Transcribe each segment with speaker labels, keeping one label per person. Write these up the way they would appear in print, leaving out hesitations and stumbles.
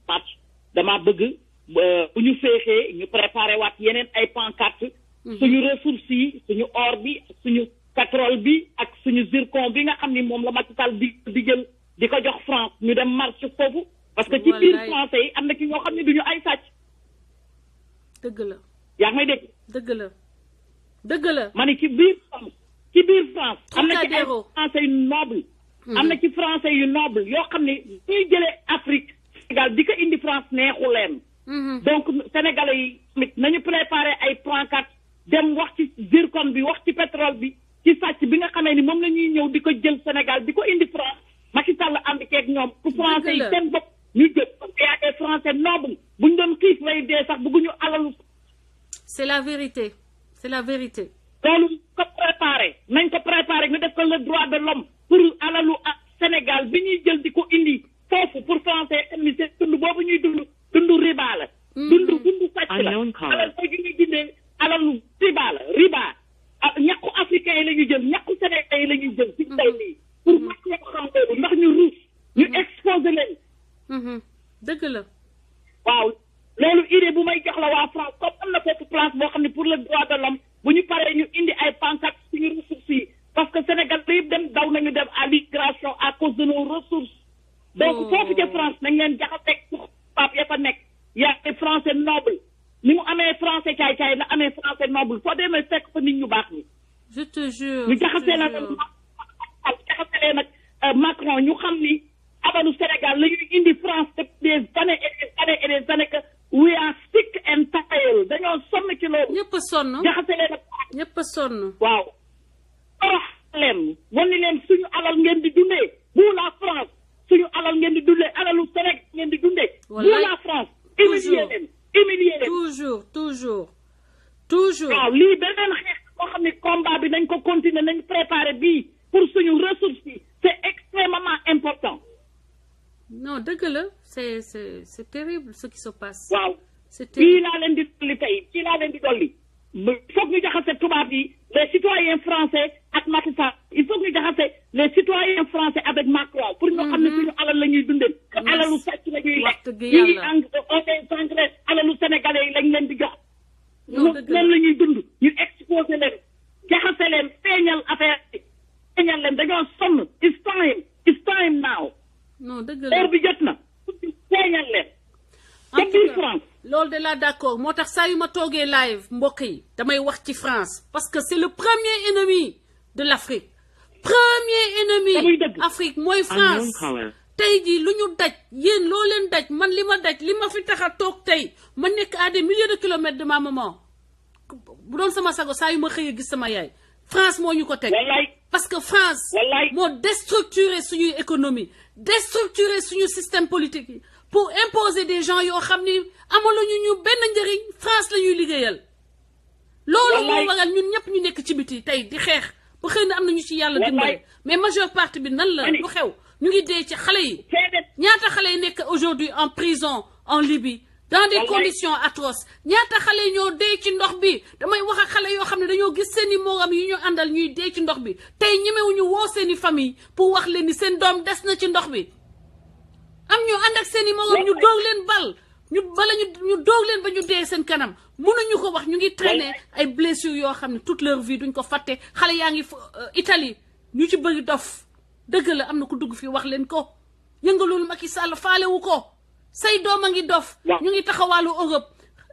Speaker 1: match dama bëgg bu ñu féexee ñu préparé waat yeneen ay pancarte suñu ressources yi suñu or bi suñu pétrole bi ak suñu zircon bi nga xam ni moom la Macky Sall di jël di ko jox France ñu dem marché foofu parce que ci biir français yi am na ci ñoo xam ne duñu ay sàcc.
Speaker 2: dëgg la.
Speaker 1: yaa ngi may dégg.
Speaker 2: dëgg la dëgg la.
Speaker 1: ma ne ci biir France am na ci ay français yu noble am na ci français yu noble yoo xam ne ñuy jëlee Afrique Sénégal di ko indi France neexu leen. donc sénégalais yi tamit nañu préparé ay pancarte dem wax ci zircon bi wax ci pétrole bi ci sàcc bi nga xamee ni moom la ñuy ñëw di ko jël Sénégal di ko indi France Macky Sall ànd ceeg ñoom ku français yi seen bopp ñu jël parce que y a des français nobles bu ñu doon xiif lay dee sax bëgguñu alalu.
Speaker 2: c'est la vérité c'est la vérité.
Speaker 1: loolu ko préparé nañ ko préparé ñu def ko le droit de l'homme pour alalu ak Sénégal bi ñuy jël di ko indi foofu pour français am ni seen dund boobu ñuy dund riba la. dund sàcc la alal ko ñuy dindee alalu riba ak ñàkku africain yi la ñuy jël ñàkku sénégalais yi la ñuy jël ci tey nii pour mak ñoo xam loolu ndax ñu ruus ñu exposé leen.
Speaker 2: dëgg la.
Speaker 1: waaw loolu idée bu may jox la waa France comme am na foofu place boo xam ne pour le droit de l'homme bu ñu paree ñu indi ay pancarte suñu ressources yi parce que Sénégal yëpp dem daw nañu dem à l'immigration à cause de nos ressources. donc foofu ca France nañ leen jaxaseeg pour pape ya fa nekk yaa ay français noble ni mu amee français caay-caay la amee français noble foo demee fekk fa nit ñu baax ñi.
Speaker 2: je te jure.
Speaker 1: ñu jaxasee la jaxaselee nag Macron ñu xam ni abalu Sénégal la ñuy indi France depuis des années et des années que we are sick and tired dañoo sonn ci loolu.
Speaker 2: ñëpp a sonn.
Speaker 1: jaxaselee nag.
Speaker 2: ñëpp a sonn.
Speaker 1: waaw. torox leen wan ni leen suñu alal ngeen di dundee bu la France suñu alal ngeen di dundee alalu Sénégal ngeen di dundee. bu la France. humilier leen. toujours. waaw lii beneen xeex boo xam ne combat bi nañ ko continuer nañ préparer bii pour suñu ressources yi c'est extrêmement important.
Speaker 2: non dëgg la c'est terrible ce qui se passe.
Speaker 1: waaw
Speaker 2: c'est terrible.
Speaker 1: fii laa leen di dolli tey fii laa leen di dolli. foog ñu jaxase tubaab yi les citoyens français ak Macky Sall il faut ñu jaxase les citoyens français avec Macron pour ñu xam ne suñu alal la ñuy dundee. alalu sàcc la ñuy lekk. ñu ngi engrais alalu sénégalais yi lañ leen di jox. loolu la ñuy dund ñu exposé leen jaxase leen feeñal affaire bi feeñal leen dañoo sonn it's time now.
Speaker 2: non dëgg la
Speaker 1: heure bi jot na feeñal leen.
Speaker 2: en tout cas loolu de la d'accord moo tax saa yu ma toogee live mbokk yi damay wax ci France parce que c'est le premier ennemi de l'Afrique. premier ennemi Afrique mooy France. tey jii lu ñu daj yéen loo leen daj man li ma daj li ma fi tax a toog tey ma nekk à des milliers de kilomètres de ma maman bu doon sama sago saa yu ma xëyee gis sama yaay France moo ñu ko teg. parce que France moo déstructuré suñuy économie déstructuré suñu système politique yi pour imposer des gens yoo xam ni amaluñu ñu benn njëriñ France la ñuy liggéeyal. loolu moo waral ñun ñëpp ñu nekk ci biti tey di xeex ba xëy na am na ñu ci yàlla dimbale mais majeure partie bi nan la lu xew. ñu ngi dee ci xale yi ñaata xale yi nekk aujourd'hui en prison en Libye dans des conditions atroces ñaata xale yi ñoo dee ci ndox bi damay wax ak xale yoo xam ne dañoo gis seeni morom yi ñu àndal ñuy dee ci ndox bi tey ñemewuñu woo seeni famille pour wax leen ni seen doom des na ci ndox bi am ñu ànd ak seeni morom ñu doog leen bal ñu doog leen ba ñu dee seen kanam mënuñu ko wax ñu ngi traîner ay blessures yoo xam ne toute leur vie duñ ko fàtte xale yaa ngi Italie ñu ci bëri dof dëgg la am na ku dugg fii wax leen ko yëngalul Macky Sall faalewu ko say doom a ngi dof ñu ngi taxawaalu Europe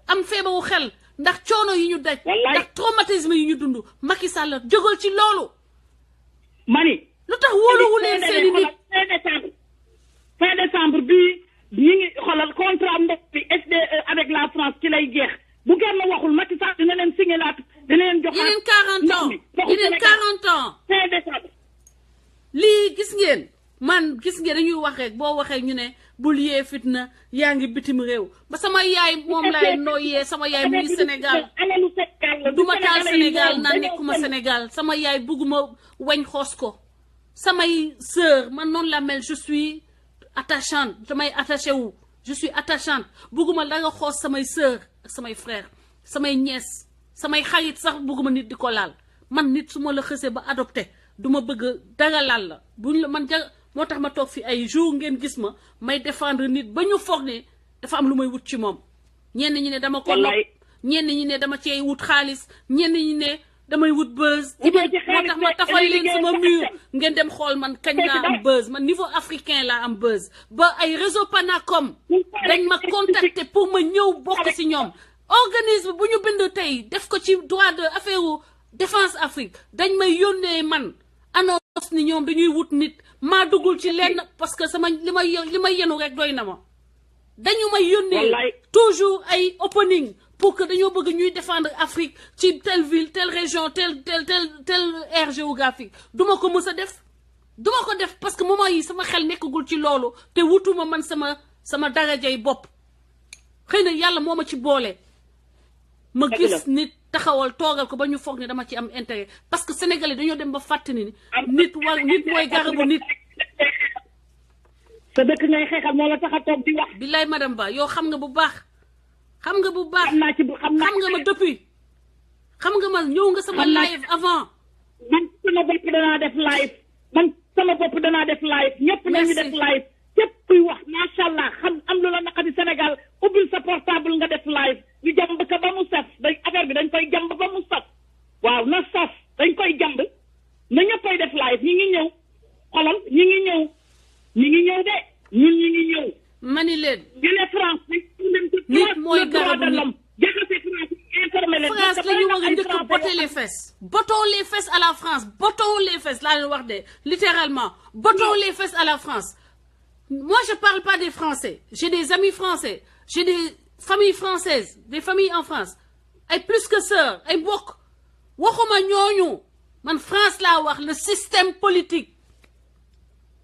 Speaker 2: am feebaru xel ndax coono yi ñu daj ndax traumatisme yi ñu dund Macky Sall jógal ci loolu
Speaker 1: mani
Speaker 2: lu tax wóoluwu leen seeni nit
Speaker 1: fin décembre bii ñi ngi xoolal contrat ndox bi SDE avec la France ci lay jeex bu kenn waxul Macky Sall dina leen signé laat dina leen jox
Speaker 2: yeneen 40 ans yeneen 40 ans
Speaker 1: fin décembre
Speaker 2: lii gis ngeen man gis ngeen dañuy wax rek boo waxee ñu ne bul yee fitna yaa ngi bitim réew ba sama yaay moom laay nooyee sama yaay mu ngi Sénégal duma taal Sénégal naan nekkuma Sénégal sama yaay bugguma wañ xoos ko samay sœur man noonu la mel je suis attachante damay attaché wu je suis attachante bugguma da nga xoos samay sœur ak samay frère samay nièce samay xarit sax bugguma nit di ko laal man nit su ma la xësee ba adopté duma bëgg dara laal la buñ la man moo tax ma toog fi ay jour ngeen gis ma may défendre nit ba ñu foog ne dafa am lu may wut ci moom ñenn ñi ne dama ko nopp ñenn ñi ne dama cee wut xaalis ñenn ñi ne damay wut buzz moo tax ma tafal leen sama mur ngeen dem xool man kañ laa am buzz man niveau africain laa am buzz ba ay réseau Panacom dañ ma contacter pour ma ñëw bokk ci ñoom organisme bu ñu bind tey def ko ci droit de affaire défense Afrique dañ may yónnee man annonce ni ñoom dañuy wut nit maa duggul ci lenn parce que sama li may yenu rek doy na ma dañu may yónnee toujours ay opening pour que dañoo bëgg ñuy défendre Afrique ci telle ville telle région telle aire géographique duma ko mës a def duma ko def parce que moment yi sama xel nekkagul ci loolu te wutuma man sama darajay bopp xëy na yàlla moo ma ci boole ma gis nit taxawal toogal ko ba ñu foog ne dama ci am intérêt parce que sénégalais dañoo dem ba fàttali ni nit mooy garabu nit.
Speaker 1: sa dëkk ngay xeexal moo la tax a toog di wax.
Speaker 2: billaay madame Ba yow xam nga bu baax. xam nga bu baax
Speaker 1: xam
Speaker 2: nga ma depuis. xam nga ma ñëw nga sama live avant.
Speaker 1: man sama bopp danaa def live. ñëpp nañu def live. képp kuy wax macha allah xam am lu la naqari Sénégal ubbil sa portable nga def live ñu jàmb ko ba mu saf affaire bi dañ koy jàmb ba mu saf waaw na saf dañ koy jàmb na ñëppay def live ñi ngi ñëw xolal ñi ngi ñëw de ñun ñi ngi ñëw.
Speaker 2: mani leen.
Speaker 1: ñu ne France
Speaker 2: nit mooy garabu nit.
Speaker 1: jaxase France informé leen.
Speaker 2: France la ñu war a njëkk botter les fesses. bottons les fesses à la France bottons les fesses laa leen wax de littéralement bottons les fesses à la France. Moi, je parle pas des Français. J'ai des amis français. J'ai des familles françaises. Des familles en France. Et plus que ça, et beaucoup. Waxuma ñooñu. Man France laa wax le système politique.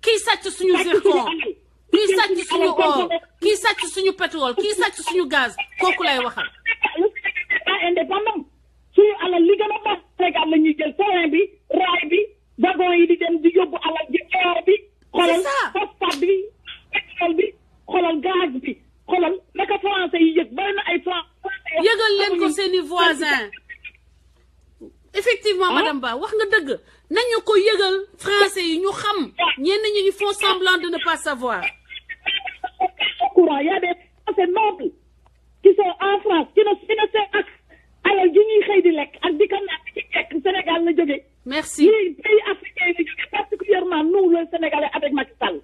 Speaker 2: Kii sàcc suñu zircon. Kii sàcc suñu or. Kii sàcc suñu pétrole. Kii sàcc suñu gaz. Kooku lay waxal.
Speaker 1: indépendant. Suñu alal li gën a baax Sénégal la ñuy jël terrain bi, raay bi, wagon yi di dem di yóbbu alal ji air bi.
Speaker 2: C'est ça.
Speaker 1: Phosphate bi, pétrole bi, xoolal gaz bi, xoolal naka français yi yëg bari na ay français.
Speaker 2: yëgal leen ko seeni voisins. effectivement madame Ba wax nga dëgg nañu ko yëgal français yi ñu xam ñenn ñi ils font semblant de ne pas savoir.
Speaker 1: courant y a des français nobles qui sont en France qui ne seen ak alal ji ñuy xëy di lekk ak di ko naan ci fekk Sénégal la jógee.
Speaker 2: merci.
Speaker 1: Les pays africains la jógee particulièrement nous les Sénégalais avec Macky Sall.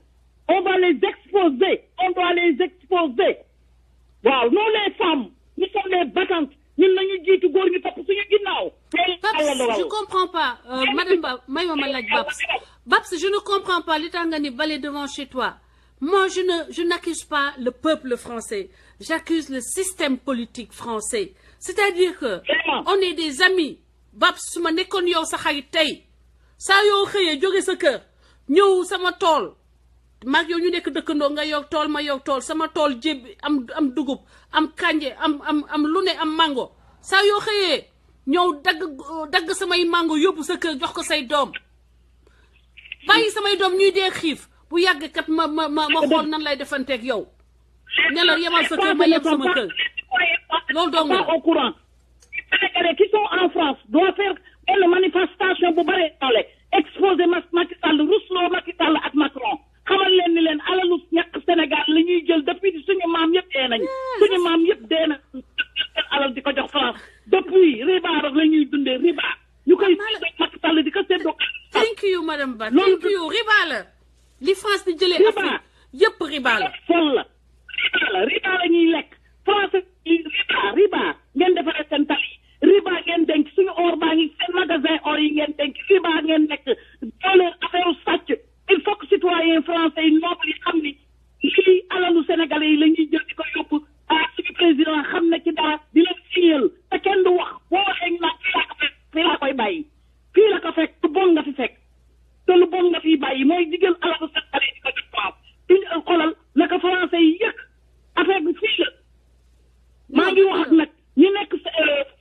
Speaker 1: On va les exposer. On doit les exposer. Waaw nous les femmes nous sommes les battantes ñun lañu jiitu góor ñu topp suñu ginnaaw.
Speaker 2: Babs je comprends pas madame Ba may ma laaj Babs je ne comprends pas li tax nga ni balai devant chez toi. Moi je n'accuse pas le peuple français. J'accuse le système politique français. C'est-à-dire que on est des amis. Babs su ma nekkoon yow sa xarit tey saa yoo xëyee jóge sa kër ñëw sama tool maag yow ñu nekk dëkkandoo nga yow tool ma yow tool sama tool jéb am dugub am kànje am lu ne am mango saa yoo xëyee ñëw dagg samay mango yóbbu sa kër jox ko say doom bàyyi samay doom ñuy dee xiif bu yàgg kat ma xool nan lay defanteeg yow ne la yemal sa kër ma yem sama kër loolu dong la.
Speaker 1: Au courant. Les qui sont en France doivent faire une manifestation bu bare doole exposer Macky Sall rusloo Macky Sall ak Macron xamal leen ni leen alalu ñàkk Sénégal li ñuy jël depuis suñu maam yëpp dee nañ suñu maam yëpp dee na alal di ko jox France depuis riba rek la ñuy dundee riba ñu koy Macky Sall di ko séddoo.
Speaker 2: thank you madame Ba thank you riba la li France di jëlee Afrique yëpp riba la.
Speaker 1: fol la riba la ñuy lekk France riba ngeen defaree seen tali riba ngeen denc suñu or baa ngi seen magasin or yi ngeen denc riba ngeen nekk doole affaire sàcc il faut que citoyen français yi noble yi xam ni lii alalu sénégalais yi la ñuy jël di ko yóbbu suñu président xam na ci dara di leen signal te kenn du wax boo waxee ñu naan fii laa koy bàyyi fii la ko fekk lu bon nga fi fekk te lu bon nga fi bàyyi mooy di jël alalu sénégalais yi di ko jox France di xolal naka français yi yëg affaire bi fii la maa ngi wax ak nag ñi nekk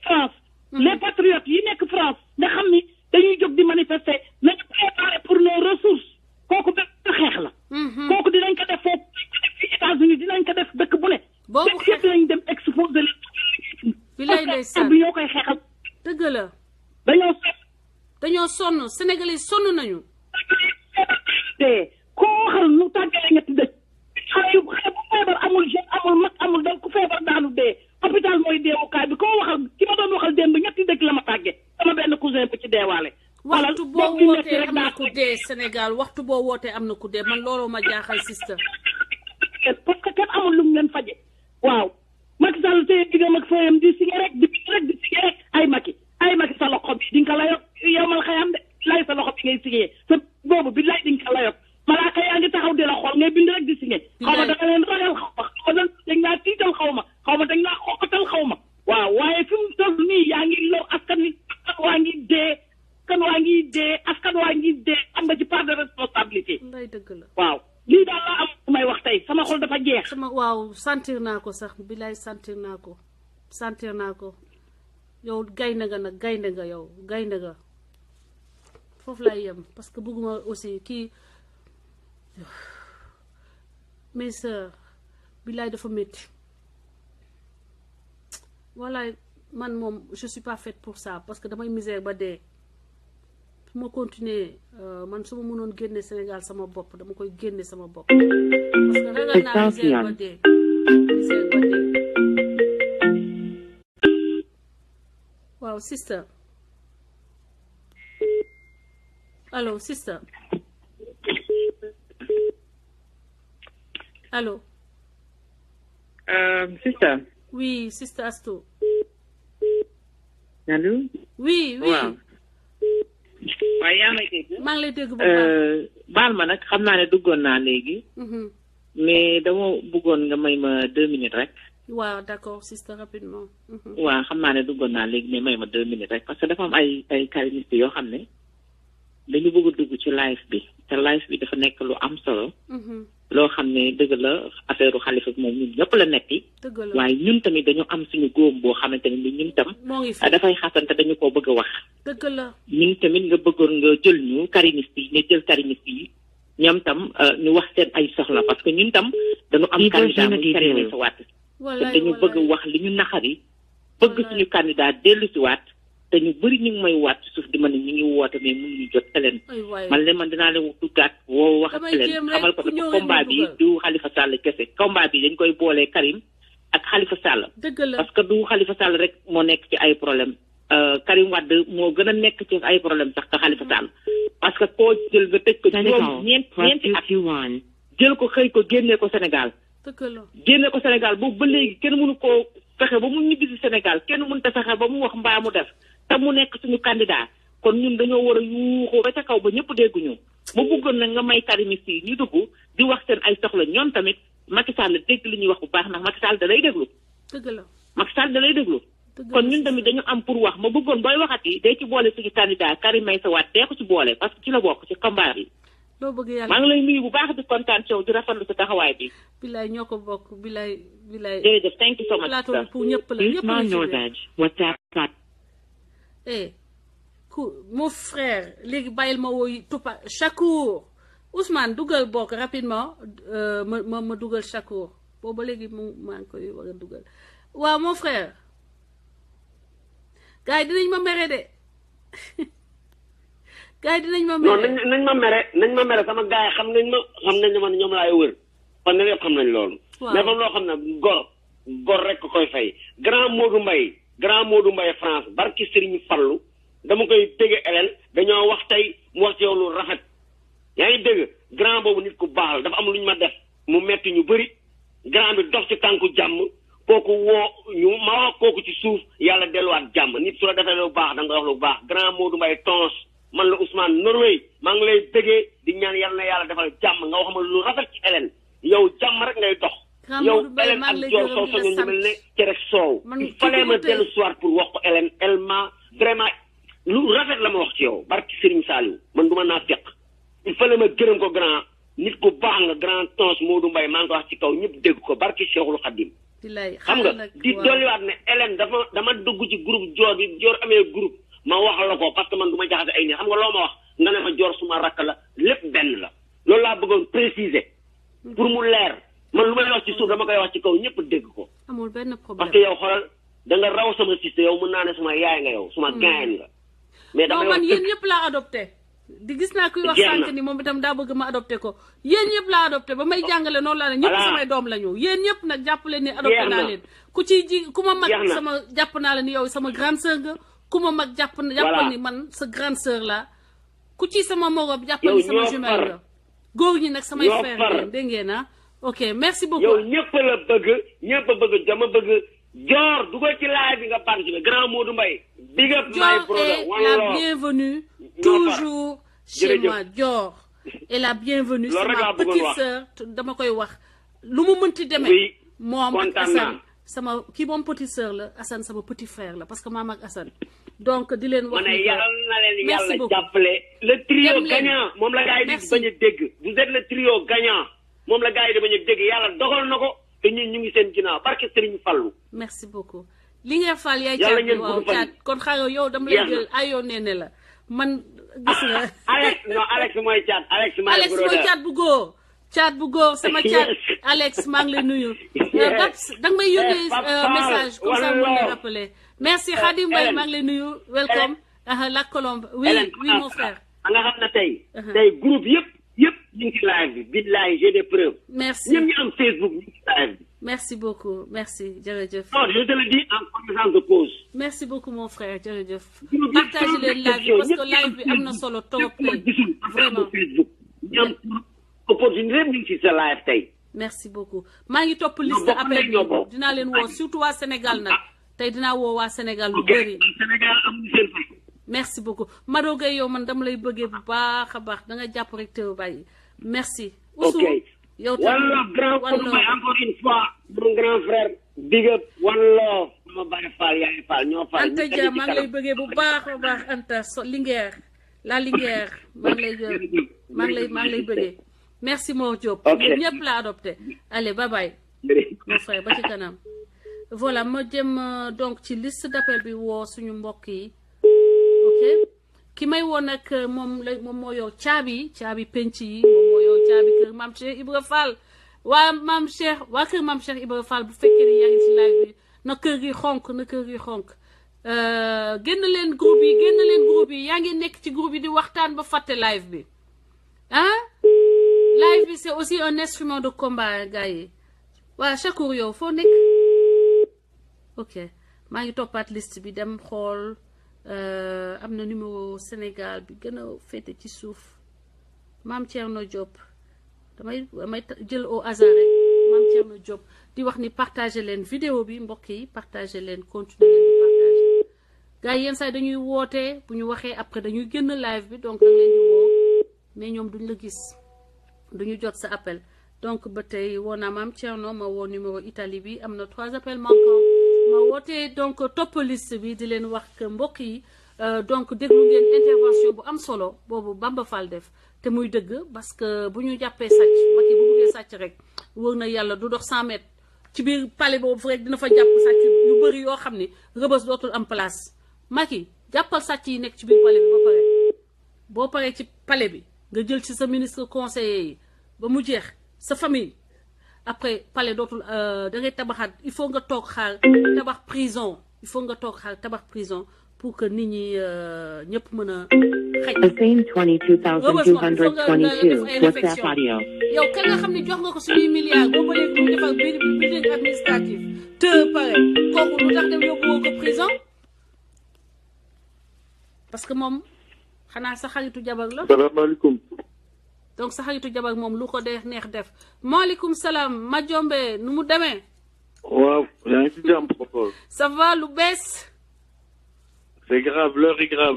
Speaker 1: France les patriotes yi nekk France nga xam ni dañuy jóg di manifester nañu préparer pour nos ressources kooku benn xeex la. kooku dinañ ko def foofu fi États-Unis dinañ ko def dëkk bu ne.
Speaker 2: boobu
Speaker 1: xeex lañ dem exposer leen.
Speaker 2: bilay ndeysaan
Speaker 1: bi ñoo koy xeexal.
Speaker 2: dëgg la.
Speaker 1: dañoo
Speaker 2: sonn Sénégalais sonn nañu.
Speaker 1: te koo waxal nu tàggale ñetti dëkk xale bu feebar amul jeune amul mag amul
Speaker 2: dee Sénégal waxtu boo wootee am na ku dee man looloo ma jaaxal sister.
Speaker 1: parce que kenn amul lu mu leen faje waaw Macky Sall tey diggam ak fayam di signé rek di signé rek ay Macky sa loxo bi di nga ko layoo yow mal xayam de lay sa loxo bi ngay signé sa boobu bi lay di nga ko layoo malaaka yaa ngi taxaw di la xool ngay bind rek di signé. xaw ma da nga leen ragal xaw ma dañ laa tiital xaw ma dañ laa xoqatal xaw ma. waaw waaye fi mu toll nii yaa ngi lor askan wi askan waa ngi dee am nga ci part de responsabilité.
Speaker 2: lay dëgg la
Speaker 1: waaw. lii daal laa am may wax tey sama xol dafa jeex.
Speaker 2: waaw sentir naa ko sax bilaay sentir naa ko yow gaynde nga nag gaynde nga yow gaynde nga foofu laay yem parce que bëgguma aussi kii mes sœurs bilaay dafa métti voilà man moom je suis pas faite pour ça parce que damay misère ba dee. su ma continuer man su ma mënoon génne Sénégal sama bopp dama koy génne sama bopp parce que ragal naa misère ba dee waaw sister allo sister allo
Speaker 3: sister
Speaker 2: oui sister Astou
Speaker 3: allo
Speaker 2: oui
Speaker 3: waaw yaa ngi lay dégg.
Speaker 2: maa ngi lay dégg bu baax.
Speaker 3: baal ma nag xam naa ne duggoon naa léegi. mais dama bëggoon nga may ma 2 minutes rek.
Speaker 2: waaw d'accord sister rapidement.
Speaker 3: waaw xam naa ne duggoon naa léegi mais may ma 2 minutes rek parce que dafa am ay karimistes yoo xam ne dañu bëgg a dugg ci live bi te live bi dafa nekk lu am solo. loo xam ne dëgg la affaire xalifa moom ñun ñëpp la nekki.
Speaker 2: dëgg la
Speaker 3: waaye ñun tamit dañu am suñu góom boo xamante ne ñun tam. dafay xasante dañu koo bëgg a wax.
Speaker 2: dëgg la
Speaker 3: ñun tamit nga bëggoon nga jël ñu karimiste yi nga jël karimiste yi ñoom tam ñu wax seen ay soxla parce que ñun tam dañu am candidat muy Karim Meïssa Wade te dañu bëgg wax li ñu naxari bëgg suñu candidat dellu si waat te ñu bëri ñu ngi may waat ci suuf di ma ne ñu ngi woote mais mënuñu jot Hélène man dinaa leen duggaat woo wax Hélène xamal ko ne combat bi du Khalifa Sall kese combat bi dañ koy boolee Karim ak Khalifa Sall parce que du Khalifa Sall rek moo nekk ci ay problème Karim Wade moo gën a nekk ci ay problème sax ka Khalifa Sall parce que koo jël nga tëj ko juróom ñeenti at jël ko xëy ko génnee ko Sénégal génne ko Sénégal boobu ba léegi kenn mënu koo fexe ba mu ñibbi si Sénégal kenn mënut a fexe ba mu wax mbaa mu def te mu nekk suñu candidat kon ñun dañoo war a yuuxu ba ca kaw ba ñëpp dégguñu mu bëggoon nag nga may karimiste yi ñu dugg di wax seen ay soxla ñoom tamit Macky Sall dégg li ñuy wax bu baax ndax Macky Sall da lay déglu Macky Sall da lay déglu kon ñun tamit dañu am pour wax ma bëggoon booy waxati day ci boole suñu candidat Karim Meïssa Wade dee ko ci boole parce que ci la bokk ci combat bi maa ngi lay nuyu bu baax di kontaan ci yow di rafetlu sa taxawaay bi
Speaker 2: bilaay ñoo ko bokk bilaay
Speaker 3: jërëjëf thank you so much
Speaker 2: plateau bi pour ñëpp la ñëpp mon frère léegi bàyyil ma wooyu Tupa Chakour Ousmane dugal bokk rapidement ma dugal Chakour booba léegi maa ngi koy war a dugal waaw mon frère gars yi dinañ ma mere de gars yi dinañ ma mere
Speaker 4: non nañ ma mere sama gars yi xam nañ ne man ñoom laay wër fan ne yëpp xam nañ loolu mais moom loo xam ne gor rek ko koy fay grand Modou Mbaye France barki Serigne Fallou dama koy dégg Hélène dañoo wax tey mu wax ci yow lu rafet yaa ngi dégg grand boobu nit ku baax la dafa am lu ñu ma def mu metti ñu bëri grand bi dox ci tànku jàmm kooku ma wax kooku ci suuf yàlla delluwaat jàmm nit su la defee lu baax da nga wax lu baax grand Modou Mbaye Tons man la Ousmane Norway maa ngi lay déggee di ñaan yàlla na yàlla defal jàmm nga wax ma lu rafet ci Hélène yow jàmm rek ngay dox yow Hélène ak Dior soo soño ñu mel ne cere soow il fallait ma dellu soir pour wax ko Hélène elle m'a vraiment lu rafet la ma wax ci yow barki Serigne Saliou man du ma naa fekk il fallait ma gërëm ko grand nit ku baax nga grand Tons Modou Mbaye maa ngi ko wax ci kaw ñëpp dégg ko barki Cheikhul Khadim xam nga di dolliwaat ne Hélène dama dugg ci groupe Dior bi Dior amee groupe ma wax la ko parce que man du ma jaxase ay nit xam nga loo ma wax nga ne ma Dior suma rakk la lépp benn la loolu laa bëggoon préciser pour mu leer man lu may wax ci suuf dama koy wax ci kaw ñëpp dégg ko
Speaker 2: amul benn problème
Speaker 4: parce que yow xoolal da nga raw sama siste yow mën naa ne suma yaay nga yow suma gaañ nga mais
Speaker 2: non man yéen ñëpp laa adopté di gis naa kuy wax sànq ni moom itam daa bëgg ma adopté ko yéen ñëpp laa adopté ba may jàngale noonu laa ne ñëpp samay doom la ñu yéen ñëpp nag jàpp leen ni adopté naa leen ku ma mag sama jàpp naa la ni yow sama grande sœur nga ku ma mag jàppal ni man sa grande sœur la ku ci sama morom jàppale sama jumelle la góor ñi nag samay frère ngeen dégg ngeen ah ok merci beaucoup
Speaker 4: yow ñëpp la bëgg ñëpp bëgg dama bëgg Dior dugal ci live bi nga participer grand Modou Mbaye big up my brother
Speaker 2: Dior est la bienvenue toujours chez moi Dior est la bienvenue c'est ma petite sœur dama koy wax lu mu mënti demee moom ak Assane sama kii moom petite sœur la Assane sama petit frère la parce que maam ak Assane donc di leen wax
Speaker 4: ni yàlla na leen yàlla jàppale le trio gagnant moom la gars yi di bañ a dégg vous êtes le trio gagnant moom la gars yi di bañ a dégg yàlla dogal na ko te ñun ñu ngi seen ginnaaw barke Serigne Fallou
Speaker 2: merci beaucoup li nga fal yaay caat waaw caat kon xaaral yow dama lay jël ayoo nee la man gis nga
Speaker 4: Alex mooy caat Alex
Speaker 2: mooy caat bu góor caat bu góor sama caat Alex maa ngi lay nuyu danga may yónnee message comme ça mën na rappeler merci Khadim Mbaye maa ngi lay nuyu welcome la Colombe oui mon frère
Speaker 4: nga xam ne tey groupe yëpp ñu ngi ci live bi billahi j'ai des preuves
Speaker 2: merci
Speaker 4: ñoom ñu am Facebook ñu ngi ci live bi
Speaker 2: merci beaucoup merci jërëjëf
Speaker 4: non je te le dis en connaissance de cause
Speaker 2: merci beaucoup mon frère jërëjëf partagez leen live bi parce que live bi am na solo trop tey vraiment
Speaker 4: Facebook ñu am opportunité ñu ngi ci sa live tey
Speaker 2: merci beaucoup maa ngi topp liste appel bi dinaa leen woo surtout waa Sénégal nag tey dinaa woo waa Sénégal lu bëri
Speaker 4: Sénégal amuñu seen fay
Speaker 2: merci beaucoup Mado Gueye yow man dama lay bëggee bu baax a baax da nga jàpp rek te bàyyi merci Oussou yow
Speaker 4: one love grand encore une fois mon grand frère big up one love ma bàyyi Fall yaay Fall ñoo Fall
Speaker 2: Anta Dia maa ngi lay bëggee bu baax a baax Anta Linguère la Linguère maa ngi lay bëggee merci Mor Diop ñëpp la adopté allez bye bye mon frère ba ci kanam voilà ma jëm donc ci liste d'appel bi woo suñu mbokk yi ok ki may woo nag moom moo yow caabi penc yi moom moo yow caabi kër Mame Cheikh Ibra Fall waa kër Mame Cheikh Ibra Fall bu fekkee ne yaa ngi ci live bi na kër gi xonk génn leen groupe yi yaa ngi nekk ci groupe yi di waxtaan ba fàtte live bi live bi c'est aussi un instrument de combat gars yi waa Chakour yow foo nekk ok maa ngi toppaat liste bi dem xool am na numéro Sénégal bi gën a féete ci suuf Mame Thierno Diop damay jël au hasard rek Mame Thierno Diop di wax ni partager leen vidéo bi mbokk yi partager leen continuer leen di partager gars yi yenn saa dañuy woote bu ñu waxee après dañuy génn live bi donc da nga leen di woo mais ñoom duñ la gis duñu jot sa appel donc ba tey woo naa Mame Thierno ma woo numéro Italie bi am na 3 appels manquants ma wootee donc topp liste bi di leen wax que mbokk yi donc déglu ngeen intervention bu am solo boobu Bamba Fall def te muy dëgg parce que bu ñu jàppee sàcc Macky bu buggee sàcc rek wër na yàlla du dox 100 mètres ci biir palais boobu rek dina fa jàpp sàcc yu bëri yoo xam ni Rebeuss dootul am place Macky jàppal sàcc yi nekk ci biir palais bi ba pare boo paree ci palais bi nga jël ci sa ministre conseiller yi ba mu jeex sa famille après palais dootul da ngay tabaxaat il faut nga toog xaar tabax prison tabax prison pour que nit ñi ñëpp mën a xaj. yow kan nga xam ne jox nga ko suñuy milliards boo ba léegi mu defal building administratif te pare kooku lu tax dem yóbbuwoo ko prison parce que moom xanaa sa xaritu jabar la.
Speaker 5: salaamaaleykum.
Speaker 2: donc sa xaritu jabar moom lu ko neex def maaleykum salaam ma jombe nu mu demee.
Speaker 5: waaw yaa ngi ci jàmm papa.
Speaker 2: ça va lu bees.
Speaker 5: c'est grave l'heure est grave.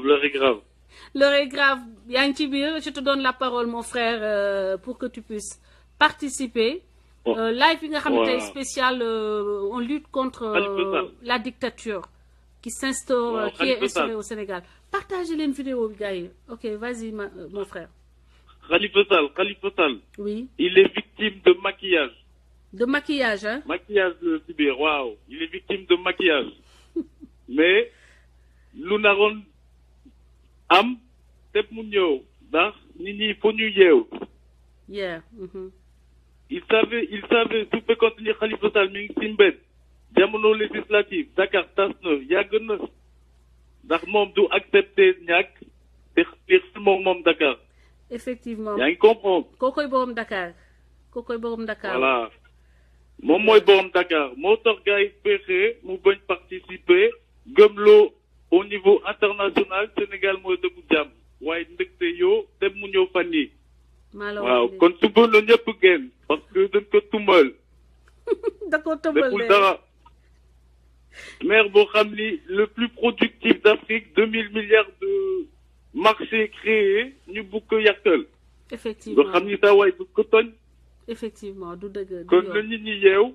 Speaker 2: L'heure est grave yaa ngi ci biir je te donne la parole mon frère pour que tu puisses participer. live bi nga xam ne tey spécial on lutte contre la dictature qui s'instaure qui est instaurée au Sénégal. Partagez leen vidéo bi gars yi ok vas-y mon frère.
Speaker 5: Khalifa Sall.
Speaker 2: Oui.
Speaker 5: Il est victime de maquillage.
Speaker 2: De maquillage, hein?
Speaker 5: Maquillage ci biir waaw. Il est victime de maquillage. mais lu naroon am te mu ñëw ndax nit ñi faut ñu yeew.
Speaker 2: Yeah.
Speaker 5: Il savait su fekkoon ni Khalifa Sall mi ngi ci mbedd jamono législative Dakar tas na yàgg na ndax moom du accepter ñàkk te xir moom Dakar.
Speaker 2: Effectivement
Speaker 5: yaa ngi comprendre.
Speaker 2: kookoy borom Dakar.
Speaker 5: voilà moom mooy borom Dakar moo tax gars yi fexe mu bañ participer gëmloo au niveau international Sénégal mooy dëkku jàmm waaye ndëgte yoo waaw kon suba na ñëpp génn parce que dañ ko tumbal.
Speaker 2: da ko tumbal
Speaker 5: deful dara. maire boo xam ni le plus productif d'Afrique 2000 milliards de marchés créés ñu bugg ko yàqal.
Speaker 2: effectivement
Speaker 5: nga xam ni saa waay du ko toñ.
Speaker 2: effectivement du dëgg.
Speaker 5: kon na nit ñi yeew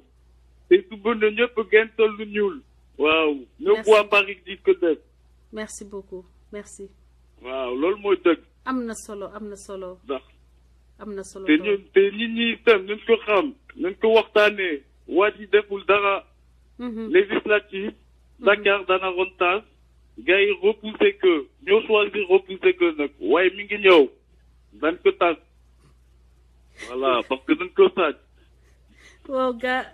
Speaker 5: te suba na ñëpp génn sol lu ñuul. waaw ñëpp waa Paris di ko def.
Speaker 2: merci beaucoup merci.
Speaker 5: waaw loolu mooy dëgg.
Speaker 2: am na solo am na solo.
Speaker 5: ndax
Speaker 2: am na solo
Speaker 5: te ñun te nit ñi itam nañ ko xam nañ ko waxtaanee waa ji deful dara. législative. Dakar dana ron tas. gars yi repoussé que ñoo choisir repoussé que nag waaye mi ngi ñëw dañ ko tas. voilà parce que dañ ko sàcc.
Speaker 2: waaw gars.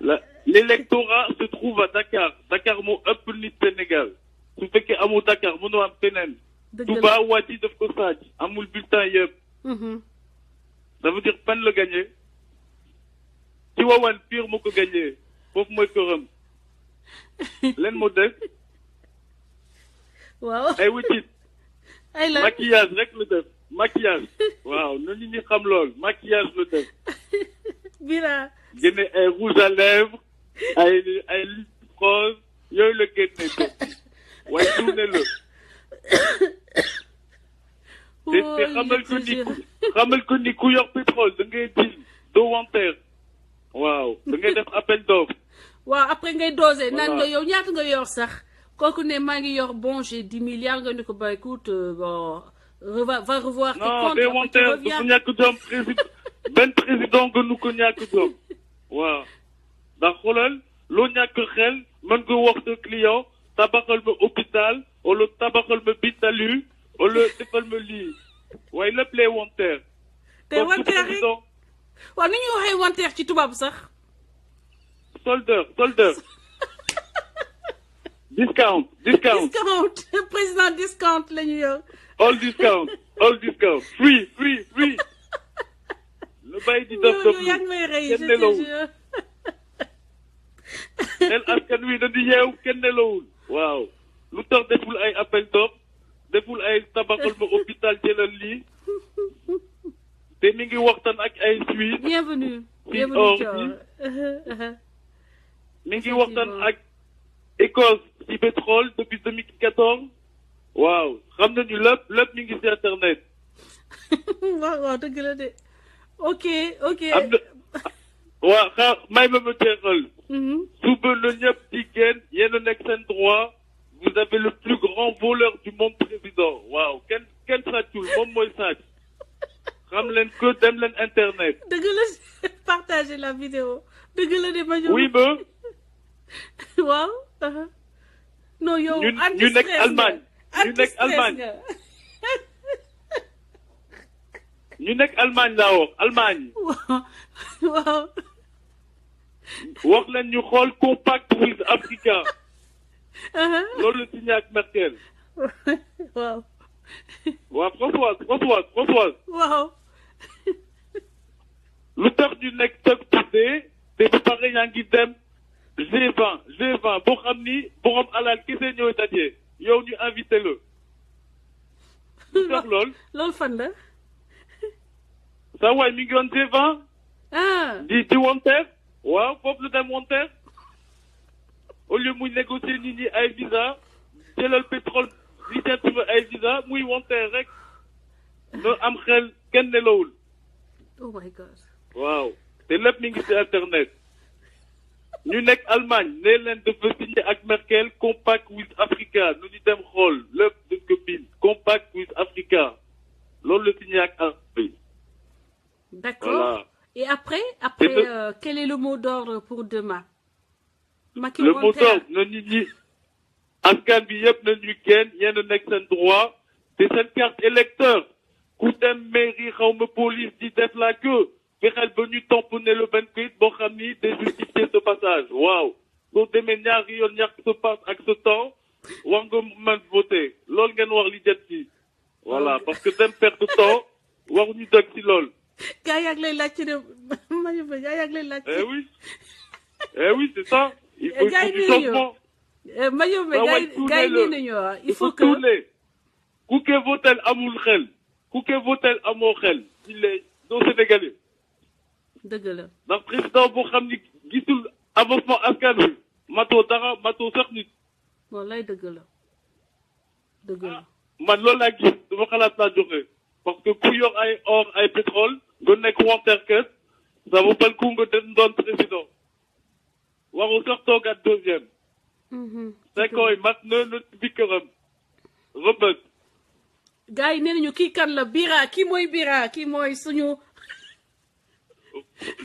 Speaker 5: L'électorat se trouve à Dakar. Dakar moo ëpp nit Sénégal. su fekkee amul Dakar mënoo am feneen. Touba waa ji daf ko sàcc amul bulletin yëpp. ça veut dire fan la gagné. ci Tivaouane Pire moo ko gagné foofu mooy këram. leen moo def.
Speaker 2: waaw
Speaker 5: ay wutit.
Speaker 2: ay la
Speaker 5: maquillage rek la def maquillage. waaw na nit ñi xam lool maquillage la def.
Speaker 2: Bira.
Speaker 5: génne ay rouge à lèvres ay rose yooyu la génne ko waaye tourné la. te xamal ko ni ku yor pétrole da ngay di doo wanteer. waaw da ngay def appel d'offre.
Speaker 2: waaw après ngay dosé naan nga yow ñaata nga yor sax kooku ne maa ngi yor bon j'ai 10 milliards nga ne ko ba écoute bon va revoir tes comptes.
Speaker 5: non day wanteer dafa ñàkk jom président benn président gënu ko ñàkk jom. waaw ndax xoolal loo ñàkk xel mën nga wax sa client tabaxal ma hôpital wala tabaxal ma bitalu wala defal ma lii waaye lépp lay wanteer.
Speaker 2: te wanteer rek waaw ni ñuy waxee wanteer ci tubaab sax.
Speaker 5: soldeur. discount.
Speaker 2: président discount la ñu yor.
Speaker 5: all discount free. lu bay di def
Speaker 2: yow yaa ngi may rey je te jure.
Speaker 5: nel askan wi dañuy yeew kenn nelawul. waaw lu tax deful ay appel d'offre deful ay tabaxal ma hôpital jëlal lii te mi ngi waxtaan ak ay Suisse.
Speaker 2: bienvenue
Speaker 5: mi ngi waxtaan ak Écosse ci pétrole depuis 2014. waaw xam nañu lépp mi ngi ci internet.
Speaker 2: waaw dëgg la de. ok.
Speaker 5: am na waaw may ma jeexal. suba na ñëpp di génn yéen a nekk seen droit. vous avez le plus grand voleur du monde président. waaw kenn sàccul moom mooy sàcc. xam leen que dem leen internet.
Speaker 2: dëgg la partager la vidéo dëgg la de ma ñëw.
Speaker 5: oui ba.
Speaker 2: waaw. non yow.
Speaker 5: ñu nekk Allemagne. ñu nekk Allemagne laa wax Allemagne.
Speaker 2: waaw.
Speaker 5: wax leen ñu xool compact with Africa. loolu la signé ak Merkel.
Speaker 2: waaw.
Speaker 5: waaw Françoise.
Speaker 2: waaw.
Speaker 5: lu tax ñu nekk toog tuddee te ba pare yaa ngi dem G20 boo xam ni borom alal kese ñooy daje yow ñu invité la. lu tax
Speaker 2: loolu fan la.
Speaker 5: saa waay mi ngi woon G20. di wanteer. waaw foofu la dem wanteer. au lieu muy négocier nit ñi ay visa jëlal pétrole di seet ay visa muy wanteer rek. no am xel kenn nelawul.
Speaker 2: oh my God.
Speaker 5: waaw te lépp mi ngi ci internet. ñu nekk Allemagne ne leen dafa signé ak Merkel compact with Africa nu ñu dem xool lépp dañ ko bind compact with Africa loolu la signé ak Allemagne.
Speaker 2: D'accord.
Speaker 5: Voilà.
Speaker 2: Et après quel est le mot d'ordre pour demain?
Speaker 5: Le mot d'ordre na nit ñi askan bi yëpp na ñu kenn yéen a nekk seen droit te seen carte électeur ku dem mairie xaw ma police di def la queue fexeel ba ñu tamponné le benn kayit boo xam ni day justifier ce passage waaw soo demee ñaari yoon ñàkk sa passe ak sa temps war nga mën voter loolu ngeen wax li jët ci voilà parce que dem perte temps waruñu dëgg ci lool.
Speaker 2: gaa yaa ngi lay laaj ci de gaa yaa ngi lay laaj.
Speaker 5: oui c'est ça. il faut du changement.
Speaker 2: Mayombe gaa yi nii nañu il faut que
Speaker 5: ku ke votel amul xel ku ke votel amoo xel il est doo Sénégalais.
Speaker 2: dëgg la
Speaker 5: ndax président boo xam ni gisul avancement askan wi matoo dara matoo sax nit.
Speaker 2: wallaay dëgg la dëgg la.
Speaker 5: man loolu laa gis dama xalaat laa joxe parce que ku yor ay or ay pétrole nga nekk wanteerkat ça vaut pas le coup nga dem doon président warul sax toogaat deuxième. 5 ans yi mat na bi këram rëbët.
Speaker 2: gars yi nee nañu kii kan la Bira kii mooy Bira kii mooy suñu.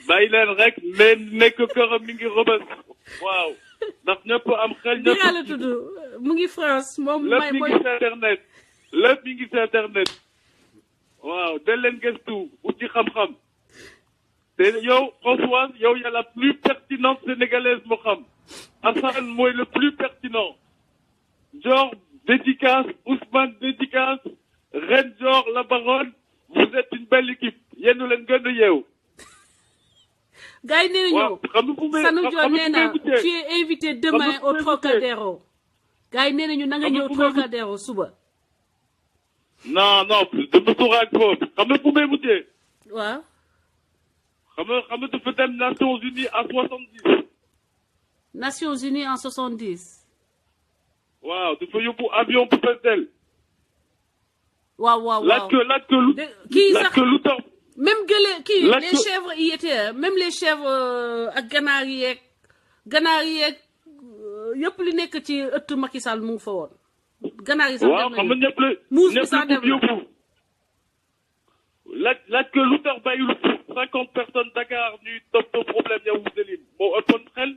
Speaker 5: bàyyi leen rek mais nekk këram mi ngi rëbët waaw ndax ñëpp am xel. ñëpp
Speaker 2: Bira la tudd mu ngi France moom.
Speaker 5: lépp mi ngi si internet lépp mi ngi si internet waaw de leen gëstu uti xam-xam te yow Françoise yow y a la plus pertinente sénégalaise moo xam Assane mooy le plus pertinent genre dédicace Ousmane dédicace Reine Dior la baronne vous êtes une belle équipe yéen leen gën a yeew.
Speaker 2: gars yi nee nañu Sanu Dior nee na tu es invité demain au Trocadéro. gars yi nee nañu na nga ñëw Trocadéro suba.
Speaker 5: non dama suuraat foofu xam nga fu may mujjee.
Speaker 2: waaw.
Speaker 5: xam nga dafa dem Nations Unies en 70.
Speaker 2: Nations Unies en 70.
Speaker 5: waaw dafa yóbbu avion bu fees
Speaker 2: waaw.
Speaker 5: laaj ko lu tax.
Speaker 2: même kii les chèvres y étaient même les chèvres ak ganaar yeeg yëpp li nekk ci ëttu Macky Sall mu ngi fa woon. ganaar yi sax dem nañu
Speaker 5: waaw xam nga ñëpp la
Speaker 2: muus bi sax dem na.
Speaker 5: laaj ko lu tax bàyyil 50 personnes Dakar ñuy topp problème Yerusalem moo ëppoon xel.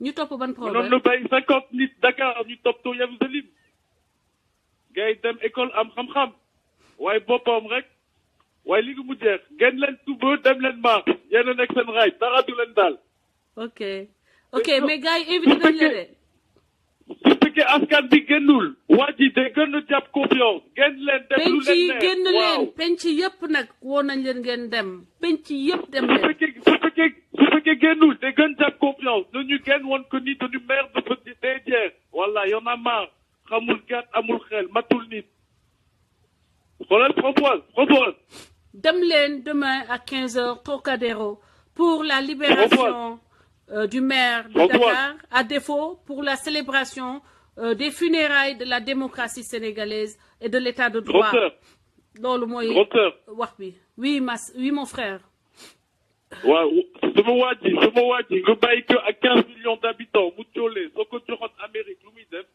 Speaker 2: ñu topp ban problème
Speaker 5: mënoon na bàyyi 50 nit Dakar ñu topp Yerusalem. gars yi dem école am xam-xam waaye boppam rek. waaye li mu jeex ngeen leen suba dem leen maar yéen a nekk seen raay dara du leen daal.
Speaker 2: ok mais gars yi invité nañ la de.
Speaker 5: su fekkee askan bi génnul. waa ji de gën a jàpp confiance. génn leen dem lu leen neex
Speaker 2: génn leen penc yëpp nag woo nañ leen ngeen dem penc yëpp dem leen.
Speaker 5: su fekkee génnul de gën jàpp confiance nañu génn woon ko ni dañu mer dafa dee jeex. voilà y'en a marre xamul gàtt amul xel matul nit. xoolal Françoise.
Speaker 2: dem leen demain à 15h Trocadéro pour la libération du maire de Dakar, à défaut pour la célébration des funérailles de la démocratie sénégalaise et de l'état de droit. loolu mooy wax bi oui mon frère.
Speaker 5: waaw sama waa ji nga bàyyi ko ak 15 millions d'habitants mu coolee soo ko joxoon Amérique lu muy def.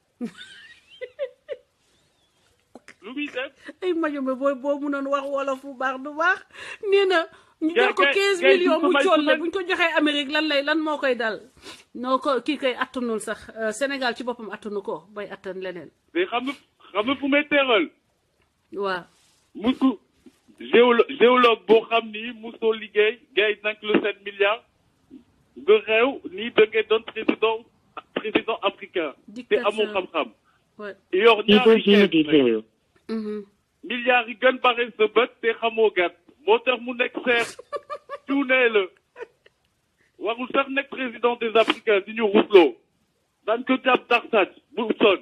Speaker 5: lu muy def.
Speaker 2: ay Mayumbe boo mënoon wax wolof bu baax du baax nee na ñu jox ko 15 millions mu colle bu ñu ko joxee Amérique lan moo koy dal. noo ko kii koy attanul sax Sénégal ci boppam attanu ko bay attan leneen.
Speaker 5: mais xam nga fu may teeral.
Speaker 2: waaw.
Speaker 5: musu géologue boo xam ni musoo liggéey gars yi nank lu 7 milliards nga réew nii da ngay doon président africain. te amoo xam-xam. yor ñaari milliards yi gën bare sa bët te xamoo gàtt moo tax mu nekk seex cuunee la warul sax nekk président des africains di ñu rusloo daan ko jàpp dax sàcc bu son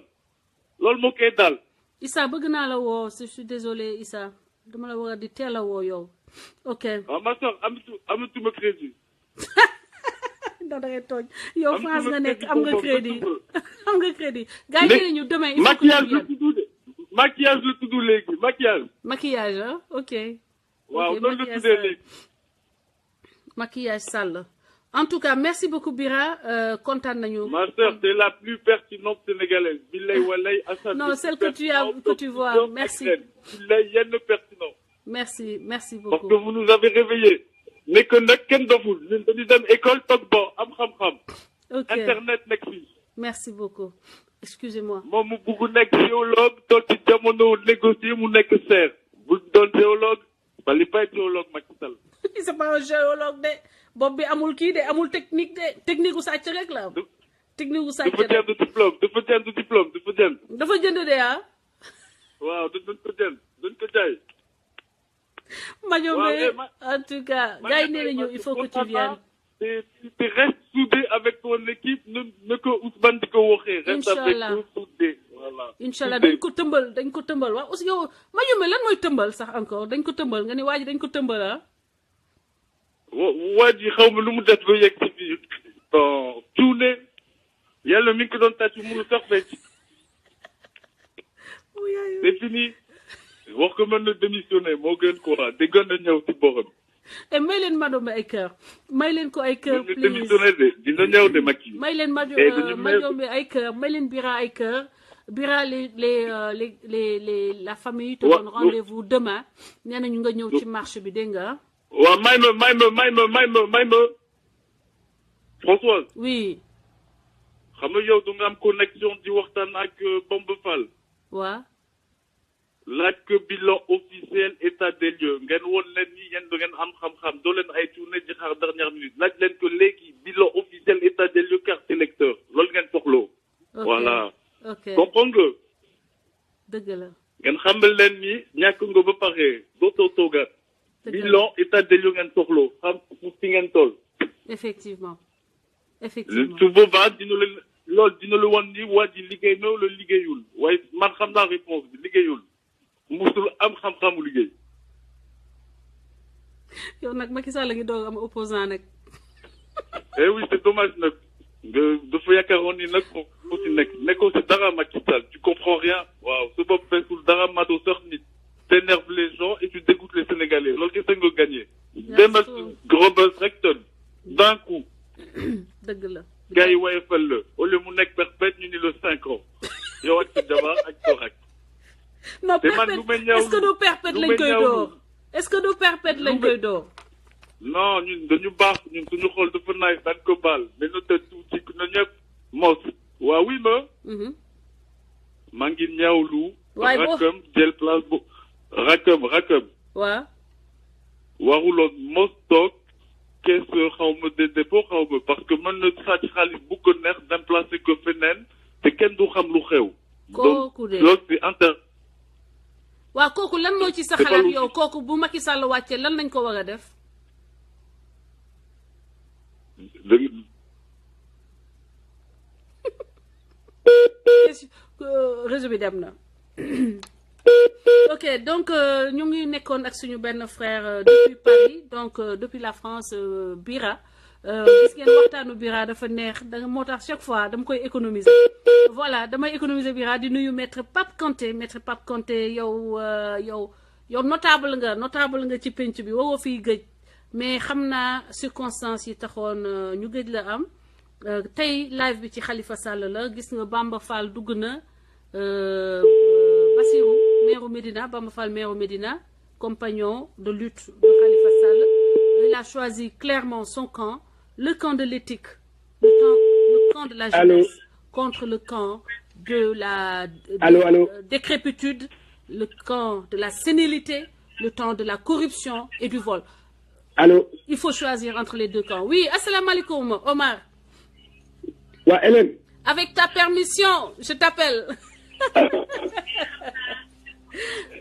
Speaker 5: loolu moo koy dal.
Speaker 2: Issa bëgg naa la woo je suis désolé Issa dama la war a di teel a woo yow ok.
Speaker 5: waaw ma soeur amatuma crédit.
Speaker 2: da ngay tooñ yow France nga nekk am nga crédit am nga crédit. gars yi ñu demain il faut que
Speaker 5: maquillage la tudd léegi
Speaker 2: maquillage ah ok.
Speaker 5: waaw loolu la tuddee léegi.
Speaker 2: maquillage Sall en tout cas merci beaucoup Bira kontaan nañu.
Speaker 5: ma sœur t'es la plus pertinente sénégalaise. Billahi wallahi Assane.
Speaker 2: non celle que tu vois merci.
Speaker 5: billahi yenn pertinent.
Speaker 2: merci beaucoup.
Speaker 5: parce que vous nous avez réveillés. ne que nag kenn doful ñun dañuy dem école toog bon am xam-xam.
Speaker 2: ok
Speaker 5: internet nekk fii.
Speaker 2: merci beaucoup. excusez-moi.
Speaker 5: moom mu bugg nekk géologue toog ci jamono négocier mu nekk serre bu doon géologue bali pas géologue Macky Sall.
Speaker 2: c'est pas un géologue de bopp bi amul kii de amul technique gu sàcc rek la am. technique gu sàcc rek
Speaker 5: dafa jënd diplôme.
Speaker 2: dafa jënd de ah.
Speaker 5: waaw dañ ko jaay.
Speaker 2: Mayumbe en tout cas gars yi nee nañu il faut que tu viennes.
Speaker 5: te reste soudé avec ton équipe ne ko Ousmane di ko waxee. reste avec nous soudé voilà.
Speaker 2: Inchallah dañ ko tëmbal waaw aussi yow ma yombe lan mooy tëmbal sax encore dañ ko tëmbal nga ni waa ji dañ ko tëmbal ah.
Speaker 5: waa ji xaw ma lu mu def ba yegg ci biir cuune yàlla mi ngi ko doon tàcc mënu sax fecc. c'est fini wax ko mën na démissionner moo gën quoi di gën a ñëw ci borom.
Speaker 2: et may leen Madombe ay cœur may leen ko ay cœur please
Speaker 5: démissionner de dina ñëw de Macky.
Speaker 2: may leen Madombe ay cœur may leen Bira ay cœur Bira la famille te donne rendez-vous demain nee nañu nga ñëw ci marché bi dégg nga.
Speaker 5: waaw may ma Françoise.
Speaker 2: oui.
Speaker 5: xam nga yow du nga am connexion di waxtaan ak Bamba Fall.
Speaker 2: waaw.
Speaker 5: laaj ko bilan officiel état des lieux ngeen woon leen ni yéen du ngeen am xam-xam doo leen ay tournée di xaar dernière minute laaj leen ko léegi bilan officiel état des lieux carte électeur loolu ngeen soxloo. voilà.
Speaker 2: ok
Speaker 5: comprendre nga.
Speaker 2: dëgg la.
Speaker 5: ngeen xamal leen ni ñàkk nga ba pare dootoo toogaat. bilan état des lieux ngeen soxloo xam fi ngeen toll.
Speaker 2: effectivement.
Speaker 5: su boobaa dina la wan ni waa ji liggéey na la liggéeyul waaye man xam naa réponse bi liggéeyul musul am xam-xamu liggéey.
Speaker 2: yow nag Macky Sall la ngi doog am opposant nag.
Speaker 5: eh oui c'est dommage nag nga dafa yaakaaroon ni nag moo ci nekkoo si dara Macky Sall tu comprends rien waaw su bopp feesul dara matoo sax nit t'énerves les gens et tu dégoûtes les Sénégalais loolu kese nga gagné. demal gros buzz rek ton d'un coup.
Speaker 2: dëgg la.
Speaker 5: gars yi woyofal la au lieu mu nekk perpète ñu ni le 5 ans yow ak sa jabar ak Torak.
Speaker 2: non perpète est-ce que du perpète lañ koy door est-ce que du perpète lañ koy door.
Speaker 5: non ñun dañu baax ñun suñu xool dafa naay dañ ko baal mais nu te tuuti na ñëpp mos. waaw oui ma. maa ngi ñaawlu.
Speaker 2: waaye boo
Speaker 5: rakam jël place bu rakam.
Speaker 2: waaw.
Speaker 5: waruloon mos toog. kees xaw ma de dépôt xaw ma parce que mën na sàcc xaalis bu ko neex déplacé ko feneen te kenn du xam lu xew.
Speaker 2: kooku de
Speaker 5: loolu c'est inter.
Speaker 2: waaw kooku lan moo ci sa xalaat yow kooku bu Macky Sall wàccee lan lañ ko war a def. réseau bi dem na. ok donc ñu ngi nekkoon ak suñu benn frère depuis Paris donc depuis la France Bira gis ngeen waxtaanu Bira dafa neex da moo tax chaque fois dama koy économiser voilà damay économiser Bira di nuyu maître Pape Kanté yow notable nga ci penc bi waroo fiy gëj mais xam naa circonstances yi taxoon ñu gëj la am tey live bi ci Khalifa Sall la gis nga Bamba Fall dugg na Bassirou maire Médina Bamba Fall maire Médina compagnon de lutte de Khalifa Sall il a choisi clairement son camp le camp de l'éthique le camp de la jeunesse contre le camp de la décrépitude le camp de la sénilité le camp de la corruption et du vol.
Speaker 6: Allô.
Speaker 2: Il faut choisir entre les deux camps. Oui, assalamu alaikum Omar.
Speaker 6: Ouais, Hélène.
Speaker 2: Avec ta permission, je t'appelle.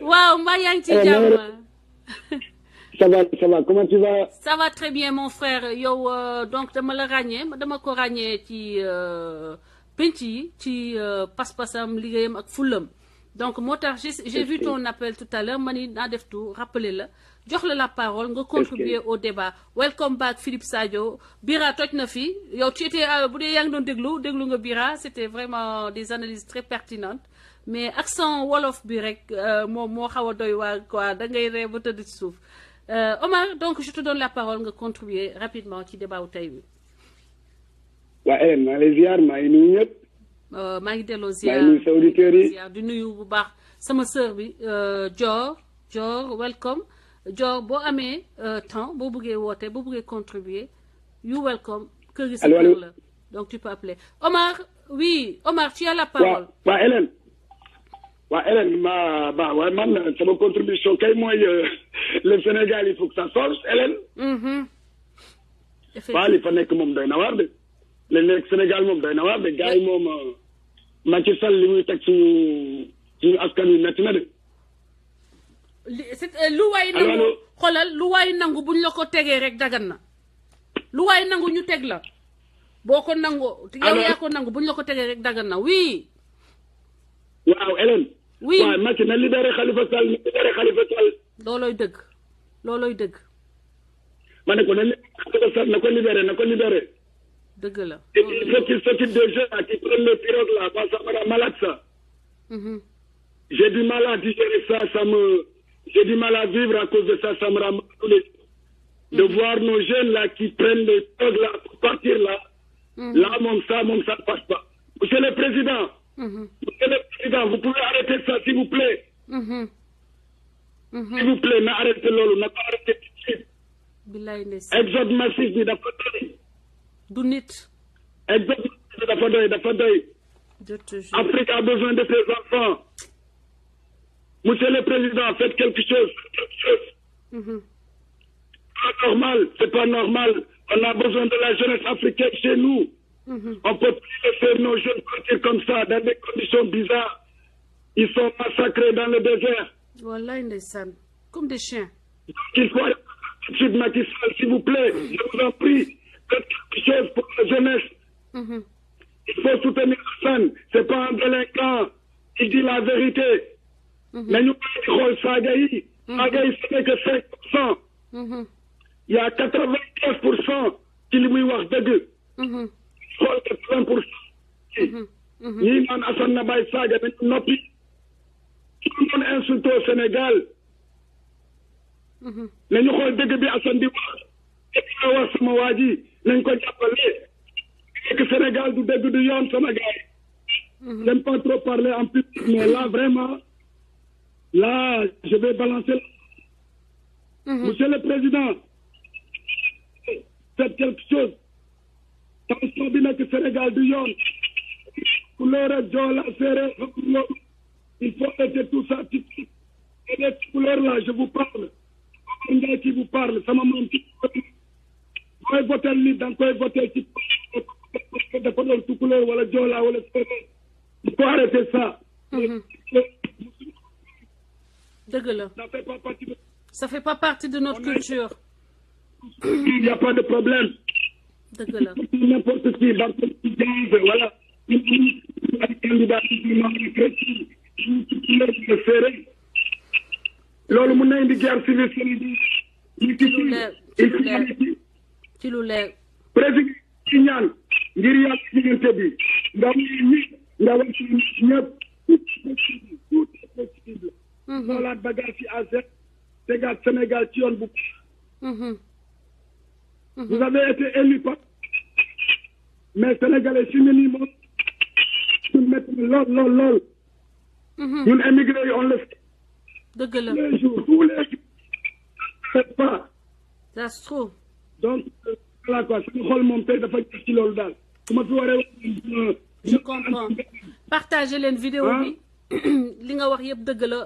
Speaker 2: Waouh, Mayan Tidjam.
Speaker 6: Ça va, comment tu vas?
Speaker 2: Ça va très bien, mon frère. Yo, donc, dama la ragné, dama ko ragné ci penchi, ci pas-pasam, ligayam ak fulam. Donc, j'ai vu ton appel tout à l'heure, mani na def tout, rappelez le. Jox la parole, nga contribuer au débat. Welcome back, Philippe Sadio. Bira, toj na fi. Yow, tu étais, bu dee yang doon déglu nga Bira, c'était vraiment des analyses très pertinentes. Mais accent wolof bi rek moo xaw a doy waar quoi da ngay ree ba tëdd ci suuf. Omar, donc je te donne la parole nga contribuer rapidement ci débat wu tey bi.
Speaker 6: waa Hélène maa ngi lay ziar maa ngi nuyu ñëpp.
Speaker 2: maa ngi delloo ziar
Speaker 6: maa ngi nuyu sa auditeurs yi.
Speaker 2: di nuyu bu baax sama sœur bi Dior welcome Dior boo amee temps boo bëggee woote boo bëggee contribuer you welcome. kër gi sa kër la donc tu peux appeler Omar. Oui Omar tu as la parole.
Speaker 6: waa Hélène. waa Hélène waaye man sama contribution kay mooy le Sénégal il faut que ça change Hélène. waaw li fa nekk moom doy na waar de. li nekk Sénégal moom doy na waar de gars yi moom Macky Sall li muy teg suñu askan wi metti na de.
Speaker 2: lu waay nangu xoolal lu waay nangu buñ la ko tegee rek dagan na. lu waay nangu ñu teg la. boo ko nangu yow yaa ko nangu buñ la ko tegee rek dagan na oui.
Speaker 6: waaw Hélène.
Speaker 2: oui
Speaker 6: waaw Macky na libéré Khalifa Sall na libéré Khalifa Sall.
Speaker 2: loolooy dëgg loolooy dëgg.
Speaker 6: ma ne ko na Khalifa Sall na ko libéré.
Speaker 2: dëgg la.
Speaker 6: il faut qu'il s'occupe des jeunes là qui prennent les pirogues là parce que ça me rend malade ça. J'ai du mal à digérer ça, j'ai du mal à vivre à cause de ça, ça me rend tous les jours. De voir nos jeunes là qui prennent les pirogues là pour partir là. Là, ça ne passe pas. Monsieur le Président, vous pouvez arrêter ça, s'il vous plaît. S'il vous plaît, arrêtez l'eau, n'a pas arrêté tout de suite. Exode massif, dafa doy.
Speaker 2: Du nit.
Speaker 6: Exode massif, dafa doy. Afrique a besoin de ses enfants. Monsieur le Président, faites quelque chose. C'est pas normal. On a besoin de la jeunesse africaine chez nous. On peut plus laisser nos jeunes partir comme ça, dans des conditions bizarres. Ils sont massacrés dans le désert.
Speaker 2: Voilà, comme des chiens.
Speaker 6: Il faut tout de suite, Macky Sall, s'il vous plaît, je vous en prie, faites quelque chose pour la jeunesse. Il faut soutenir Hassan. C'est pas un délinquant. Il dit la vérité. Mais nous, Sagaï, ce n'est que 5%. Il y a 95% qui lui wax deug. 80%. Ni man Hassan Nabay Saga dañ nopi. Tout le monde insulte au Sénégal. Nañu xol deug bi Hassan di wax. Ci wax sama waji nañ ko jappalé. Que Sénégal du deug du yoon sama gaay. J'aime pas trop parler en public mais là vraiment là je vais balancer. Monsieur le Président, faites quelque chose. Attention bi nekk Sénégal du yoon. Couleur ak Joola Séeréer il faut arrêter tout ça. Et les couleurs là, je vous parle. Ndiaye qui vous parle, sama maam ci koy voter nit da nga koy voter ci dafa doon tout couleur wala Joola wala Séeréer. Il faut arrêter ça.
Speaker 2: Dëgg la. Ça fait pas partie de notre culture.
Speaker 6: Il n'y a pas de problème. N'importe qui, voilà. Candidat loolu mun na indi guerre civile
Speaker 2: ci lu leer
Speaker 6: président ci ñaan ngir yàlla diggante bi nga nga wax ci ñëpp tout est possible. Xoolaat bagage yi à tegaat Sénégal ci yoon bu. Vous avez été élu par mais Sénégalais si nii moom ñu mettre lool. Ñun émigré yi on le fait.
Speaker 2: Dëgg la
Speaker 6: tous les jours c'est pas.
Speaker 2: That's true.
Speaker 6: Donc voilà quoi suñu xool moom tey dafa gis ci loolu daal su ma fi waree.
Speaker 2: Je comprends. Partagez leen vidéo bi li nga wax yëpp dëgg la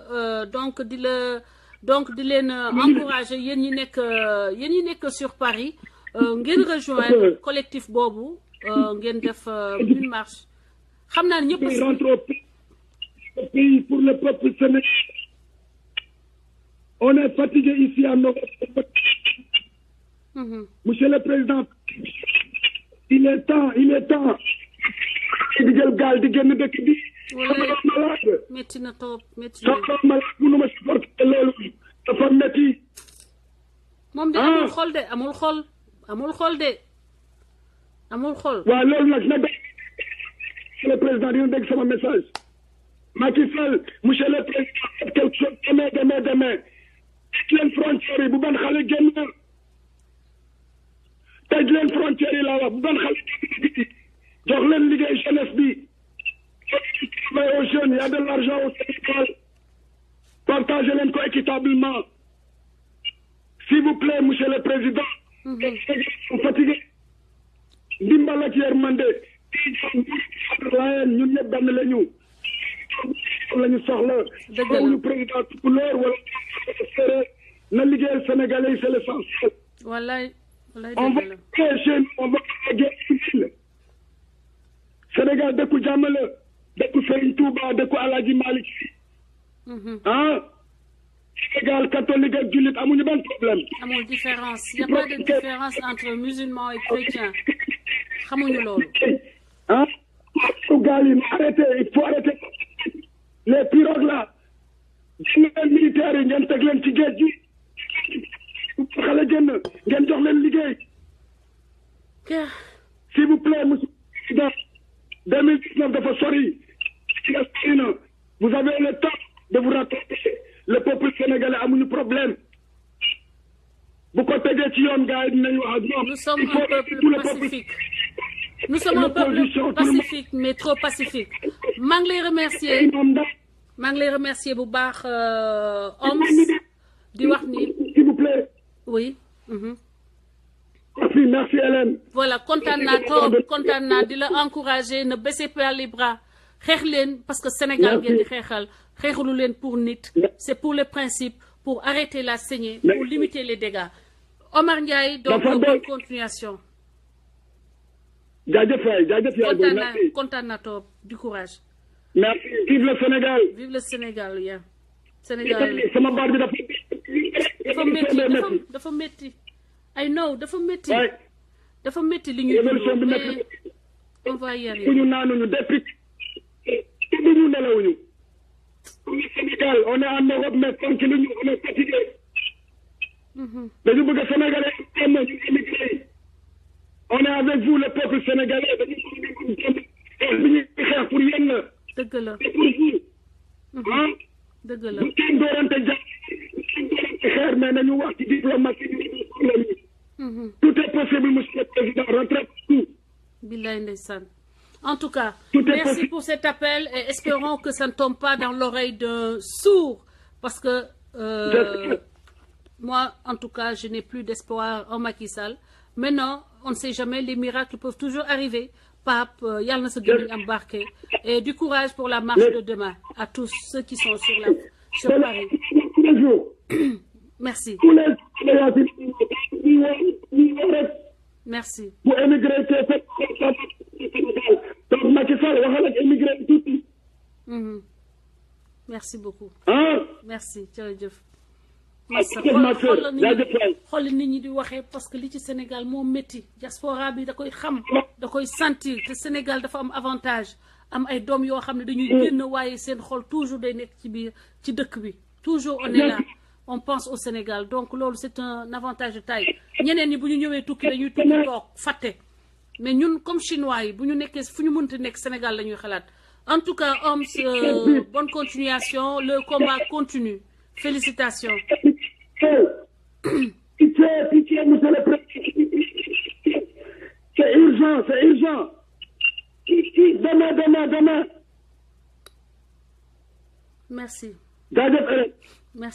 Speaker 2: donc di leen encourager yéen ñi nekk sur Paris ngeen rejoindre collectif boobu ngeen def une marche xam naa ne ñëpp
Speaker 6: rentre au pays pour le peuple sénégalais. On est fatigué ici à Nord. Monsieur le Président, il est temps di jël gaal di génn dëkk bi. malade.
Speaker 2: Métti na trop métti
Speaker 6: na. sama malade mënuma supporter loolu dafa métti.
Speaker 2: moom de amul xol de.
Speaker 6: waaw loolu nag na dégg monsieur le Président dina dégg sama message. Macky Sall monsieur le Président faites quelque chose demain. tëj leen frontière yi bu benn xale génn. tëj leen frontière yi laa wax bu benn xale génn. jox leen liggéey jeunesse bi. travail aux jeunes, il y a de l'argent au Sénégal. Partagez leen ko équitablement. S'il vous plaît, monsieur le Président. Les Sénégalais sont fatigués. Ndimbal ak yërmande. ñun ñëpp benn la ñu. lañu soxla.
Speaker 2: dëgg la
Speaker 6: ñu président couleur wala séeréer na liggéeyal Sénégalais c'est l'essentiel.
Speaker 2: wallaay
Speaker 6: on va chez nous, on va guerre civile. Sénégal dëkku jàmm la. dëkku Serigne Touba dëkku Alaaji Malick Sy. Sénégal catholique ak jullit amuñu benn problème.
Speaker 2: amul différence y a pas de différence entre musulmans et chrétiens xamuñu loolu.
Speaker 6: gaal yi arrêté il faut arrêter. les pirogues là les militaires yi ngeen teg leen ci géej gi xale génn ngeen jox leen liggéey s'il vous plaît monsieur le président 2019 dafa sori vous avez le temps de vous rattraper le peuple sénégalais amuñu problème bu ko tegee ci yoon gars yi dinañ wax ak ñoom.
Speaker 2: Nous sommes un peuple pacifique. Nous sommes un peuple pacifique mais trop pacifique. maa ngi lay remercier maa ngi lay remercier bu baax Oms di wax ni.
Speaker 6: s'il vous plaît.
Speaker 2: oui.
Speaker 6: merci Hélène.
Speaker 2: voilà kontaan naa trop kontaan naa di la encourager ne baissez pas les bras xeex leen parce que Sénégal ngeen di xeexal xeexalu leen pour nit. c'est pour le principe pour arrêter la saignée pour limiter les dégâts. Omar Ndiaye donc bonne continuation.
Speaker 6: jaajëf waay
Speaker 2: kontaan naa trop du courage.
Speaker 6: merci vive le Sénégal.
Speaker 2: vive le Sénégal yaa. Sénégal
Speaker 6: sama baat bi
Speaker 2: dafa métti. I know dafa métti. dafa métti li ñuy dund mais on va y arriver.
Speaker 6: ñu naanuñu depuis ñu nelawuñu. Sénégal on est en Europe mais tranquille on est fatigué. dañu bëgg Sénégalais am na ñu immigré. on est avec vous le peuple sénégalais dañu ñuy xeex pour yéen la.
Speaker 2: dëgg la
Speaker 6: c'est pour vous.
Speaker 2: dëgg la
Speaker 6: bu kenn doorante xeer mais nañu wax ci diplomatie tout est possible monsieur le président rattrape tout.
Speaker 2: billaay ndeysaan. En tout cas, merci pour cet appel et espérons que ça ne tombe pas dans l'oreille d'un sourd parce que moi, en tout cas, je n'ai plus d'espoir en Macky Sall. Maintenant, on ne sait jamais, les miracles peuvent toujours arriver. Pape, yàlla na sa gémmiñ embarqué et du courage pour la marche de demain à tous ceux qui sont sur Paris. Merci. Merci.
Speaker 6: Pour émigrer, donc Macky Sall waxal ak émigrer tuuti.
Speaker 2: Merci beaucoup. Merci jërëjëf. xool nit ñi di waxee parce que li ci Sénégal moo métti diaspora bi da koy xam da koy sentir te Sénégal dafa am avantage am ay doom yoo xam ne dañuy génn waaye seen xol toujours day nekk ci biir ci dëkk bi toujours on est là on pense au Sénégal donc loolu c'est un avantage de taille ñeneen ñi bu ñu ñëwee tukki dañuy tukki toog fàtte mais ñun comme chinois yi bu ñu nekkee fu ñu mënti nekk Sénégal la ñuy xalaat en tout cas Oms bonne continuation le combat continue félicitations.
Speaker 6: Pitié, monsieur le président. C'est urgent. Demain.
Speaker 2: Merci.
Speaker 6: Merci, ma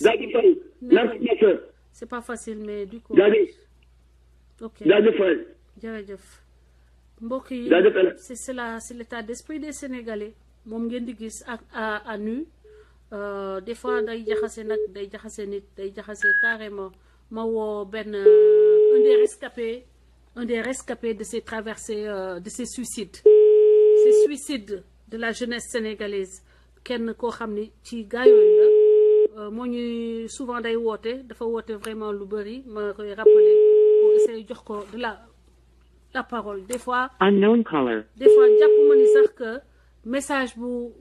Speaker 6: soeur.
Speaker 2: C'est pas facile, mais du coup. Ok. Jërëjëf. Mbokk yi, c'est l'état d'esprit des Sénégalais. Moom ngeen di gis à nu. Des fois day jaxase nag day jaxase nit day jaxase carrément ma woo benn un des rescapés de ces traversées de ces suicides de la jeunesse sénégalaise kenn koo xam ni ci gaa yooyu la moo ñuy souvent day woote dafa woote vraiment lu bëri ma koy rappeler pour essayer jox ko de la parole des fois
Speaker 3: unknown caller
Speaker 2: jàpp ma ni sax que message bu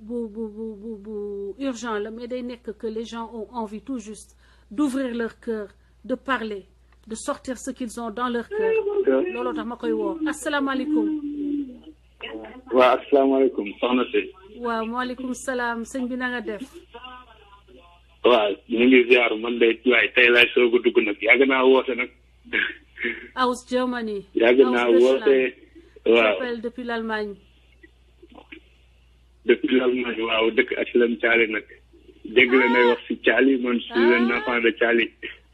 Speaker 2: urgent la mais day nekk que les gens ont envie tout juste d'ouvrir leur cœur de parler de sortir ce qu'ils ont dans leur cœur looloo tax ma koy woo asalaamaaleykum.
Speaker 7: waaw asalaamaaleykum soxna si.
Speaker 2: waaw maaleykum salaam sëñ bi na nga def.
Speaker 7: waaw ñu ngi ziar man de waaye tey laay soog a dugg nag yàgg naa woote nag.
Speaker 2: aus Germany.
Speaker 7: yàgg naa woote waaw
Speaker 2: depuis l'Allemagne.
Speaker 7: depuis l'Allemagne waaw dëkk HLM Thiali nag dégg la nay wax si Thiali man je suis un enfant de Thiali.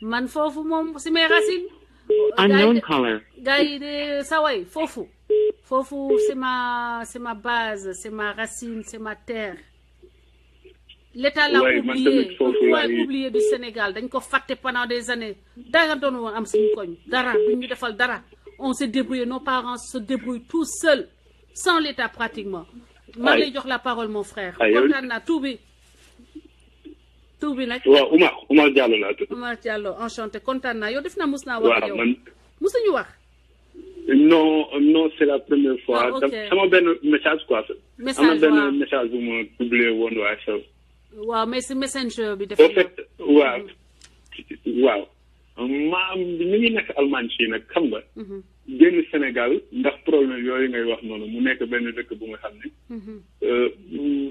Speaker 2: man foofu moom si mes racines.
Speaker 3: unknown caller.
Speaker 2: gars yi de saway foofu c'est ma base c'est ma racine c'est ma terre. L'État l'a oublié pourquoi oublié du Sénégal dañ ko fàtte pendant des années dara doon woon am suñu koñ dara duñ ñu defal dara on s'est débrouillé nos parents se débrouillent tout seuls sans l'État pratiquement. maa ngi lay jox la parole mon frère. kontaan naa tur bi nag.
Speaker 7: waaw Oumar Diallo laa tudd.
Speaker 2: Oumar Diallo enchanté kontaan naa yow def naa mus naa wax ak yow. mus nañu wax.
Speaker 7: non c'est la première fois.
Speaker 2: ok
Speaker 7: sama benn message quoi.
Speaker 2: message
Speaker 7: am na benn message bu ma publié woon waaye sa
Speaker 2: waaw mais si messenger bi.
Speaker 7: au fait waaw waaw maam mi ngi nekk Allemagne fii nag xam nga. génn Sénégal ndax problème yooyu ngay wax noonu mu nekk benn dëkk bu nga xam ne.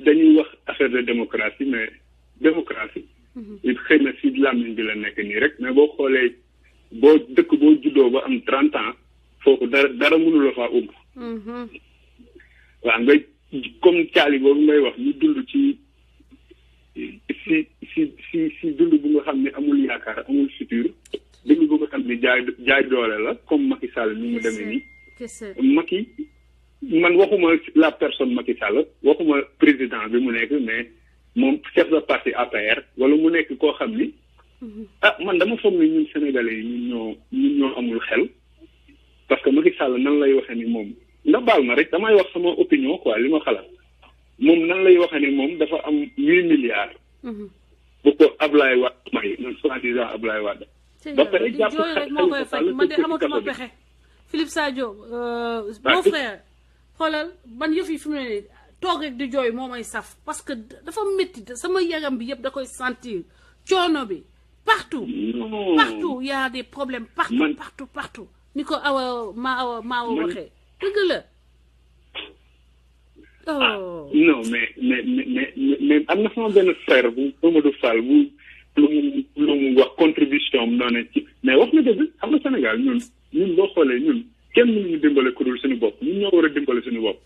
Speaker 7: dañuy wax affaire de démocratie mais démocratie. it xëy na si làmmiñ bi la nekk nii rek mais boo xoolee boo dëkk boo juddoo ba am 30 ans foofu dara mënu la faa umb. waaw nga comme caali boobu ngay wax ñu dund ci si dund bu nga xam ne amul yaakaar amul futur dund bu nga xam ne jaay doole la comme Macky Sall ni mu demee nii. Macky man waxuma la personne Macky Sall waxuma président bi mu nekk mais moom chef de parti APR wala mu nekk koo xam ni. Man dama foog ni ñun Sénégalais yi ñun ñoo amul xel parce que Macky Sall nan lay waxee ni moom nga baal ma rek damay wax sama opinion quoi li ma xalaat moom nan lay waxee ni moom dafa am 8 milliards. bu ko Ablaye Wade may man soi-disant Ablaye Wade. ba pare jàpp
Speaker 2: rek moo koy faj man de amatuma pexe. Philippe Sadio. mon frère xoolal man yëf yi fi mu ne nii toog rek di jooy moo may saf parce que dafa métti sama yaram bi yëpp da koy sentir coono bi partout. partout y a des problèmes partout ni ko maa waxee dëgg la.
Speaker 7: non mais am na sama benn frère bu Mamadou Fall bu lu mu wax contribution am noonu ci mais wax na dëgg xam nga Sénégal ñun boo xoolee ñun kenn mënuñu dimbale ku dul suñu bopp ñun ñoo war a dimbale suñu bopp.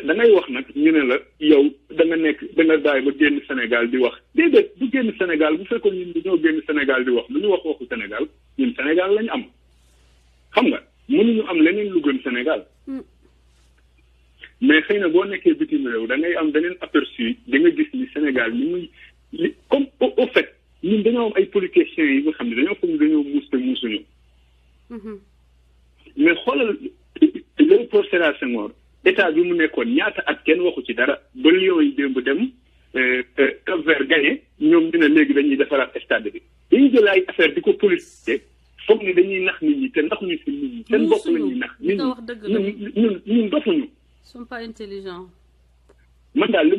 Speaker 7: da ngay wax nag ñu ne la yow da nga daay ba génn Sénégal di wax déedéet bu génn Sénégal bu fekkoon ñun dañoo génn Sénégal di wax lu ñu waxu Sénégal ñun Sénégal lañu am xam nga mënuñu am leneen lu gën Sénégal. mais xëy na boo nekkee bitim réew da ngay am beneen aperçu da nga gis ni Sénégal ni muy comme au fait ñun dañoo am ay politiciens yi nga xam ne dañoo foog ni dañoo muus te muusuñu. mais xoolal Léopold Sédar Senghor état bi mu nekkoon ñaata at kenn waxu ci dara ba Lions yi démb dem Cap-Vert gagné ñoom ñu ne léegi dañuy defaraat stade bi dañuy jël ay affaire di ko politiser foog ni dañuy nax nit ñi te ndaxuñu si nit ñi seen bopp la ñuy nax nit ñi ñun dofuñu.
Speaker 2: sont pas intelligents.
Speaker 7: man daal li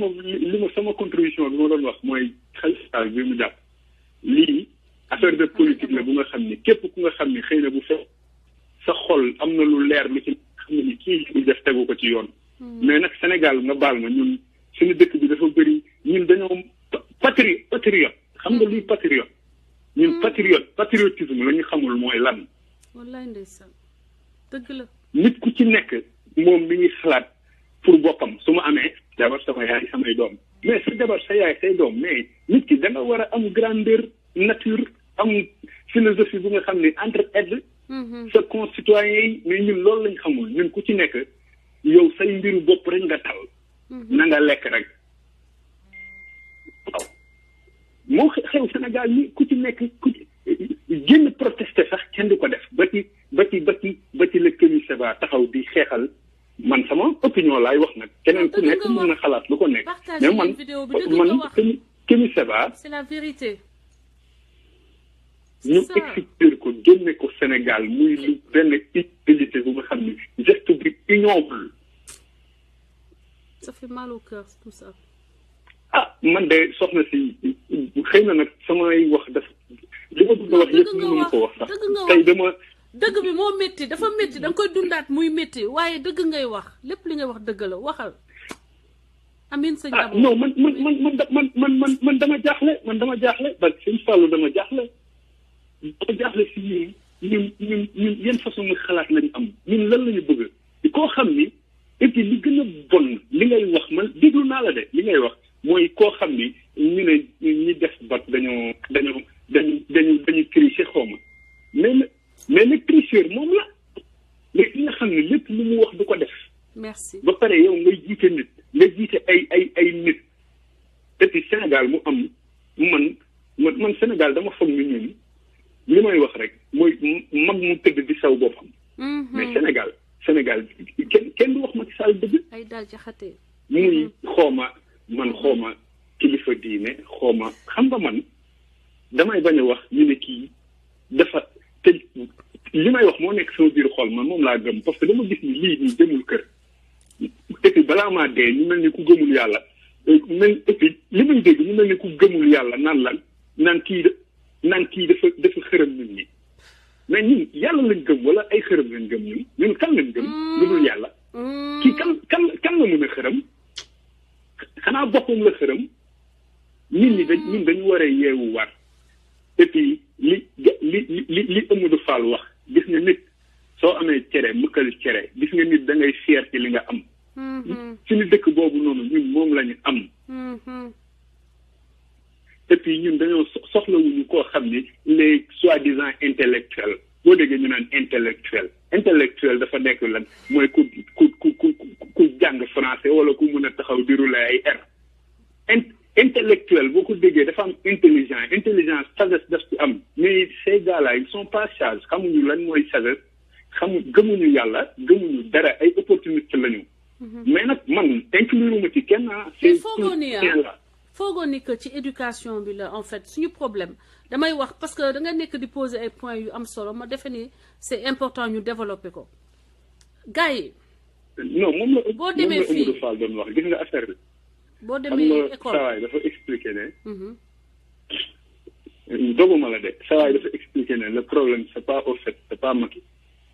Speaker 7: ma sama contribution bi ma doon wax mooy xel bi mu jàpp lii affaire de politique la bu nga xam ni képp ku nga xam ni xëy na bu fekk sa xol am na lu leer lu ci xam ne ni kii li def tegu ko ci yoon. mais nag Sénégal nga baal ma ñun suñu dëkk bi dafa bëri ñun dañoo patriote xam nga luy patriote. ñun patriotisme la ñu xamul mooy lan.
Speaker 2: wallaay ndeysaan dëgg la.
Speaker 7: nit ku ci nekk moom mi ngi xalaat pour boppam su ma amee jabar sama yaay samay doom mais sa jabar sa yaay say doom mais nit ki da nga war a am grandeur nature am philosophie bu nga xam ne entre-aide sa concitoyens yi mais ñun loolu lañ xamul ñun ku ci nekk yow say mbiru bopp rek nga tal na nga lekk rek waaw moo xew Sénégal ni ku ci nekk génn protester sax kenn du ko def ba ci le Kémi Séba taxaw di xeexal man sama opinion laay wax nag keneen ku nekk mën na xalaat lu ko nekk mais man Kémi Séba
Speaker 2: c'est la vérité
Speaker 7: ñu expliquer ko génne ko Sénégal muy lu benn utilité bu nga xam ne geste bi ignoble.
Speaker 2: Ça fait mal au cœur tout ça.
Speaker 7: Man de soxna si xëy na nag samay wax daf li ma bëgg a wax yëpp mënu ma ko wax sax tey dama
Speaker 2: dëgg bi moo métti dafa métti da nga koy dundaat muy métti waaye dëgg ngay wax lépp li ngay wax dëgg la waxal. Amin sëñ Abo
Speaker 7: non man dama jaaxle ba sëñ Fallou dama jaaxle si ñun yenn façon nga xalaat lañu am ñun lan lañu bëgg koo xam ni et puis li gën a bon li ngay wax man déglu naa la de li ngay wax mooy koo xam ni ñu ne ñi def bat dañu tricher xaw ma mais nag tricheur moom la mais ki nga xam ne lépp lu mu wax du ko def.
Speaker 2: merci
Speaker 7: ba pare yow ngay jiite nit nga jiite ay nit et puis Sénégal mu am man Sénégal dama foog ni ñun li may wax rek mooy mag mu tëdd di saw boppam. mais Sénégal kenn du wax Macky Sall dëgg.
Speaker 2: ay daal jaxate.
Speaker 7: muy xooma kilifa diine xooma xam nga man damay bañ a wax ñu ne kii dafa te li may wax moo nekk sama biir xol man moom laa gëm parce que dama gis ni lii nii demul kër et puis balaa maa dee ñu mel ni ku gëmul yàlla mais et puis li may dégg ñu mel ni ku gëmul yàlla naan kii dafa xërëm nit ñi mais ñun yàlla lañ gëm wala ay xërëm lañ gëm ñun kan lañ gëm lu dul yàlla kii kan la mën a xërëm xanaa boppam la xërëm ñun dañu war a yeewu war et puis li Amadou Fall wax gis nga nit soo amee cere mëkkal cere gis nga nit da ngay fier ci li nga am suñu dëkk boobu noonu ñun moom la ñu am et puis ñun dañoo soxlawuñu koo xam ni les soi-disant intellectuels boo déggee ñu naan intellectuel dafa nekk lan mooy ku jàng français wala ku mën a taxaw di rouler ay R intellectuel boo ko déggee dafa am intelligence sagesse daf ci am mais ces gars-là ils sont pas sages xamuñu lan mooy sagesse gëmuñu yàlla gëmuñu dara ay opportuniste lañu mais nag man inclure ma ci kenn c'est
Speaker 2: foogoo ni que ci éducation bi la en fait suñu problème damay wax parce que da nga nekk di poser ay points yu am solo ma defe ni c'est important ñu développer ko gars yi
Speaker 7: non moom la
Speaker 2: boo demee fii
Speaker 7: Amadou Fall doon wax gis nga affaire bi
Speaker 2: boo demee école
Speaker 7: sawaay dafa expliquer ne doguma la de sawaay dafa expliquer ne le problème c'est pas au fait c'est pas Macky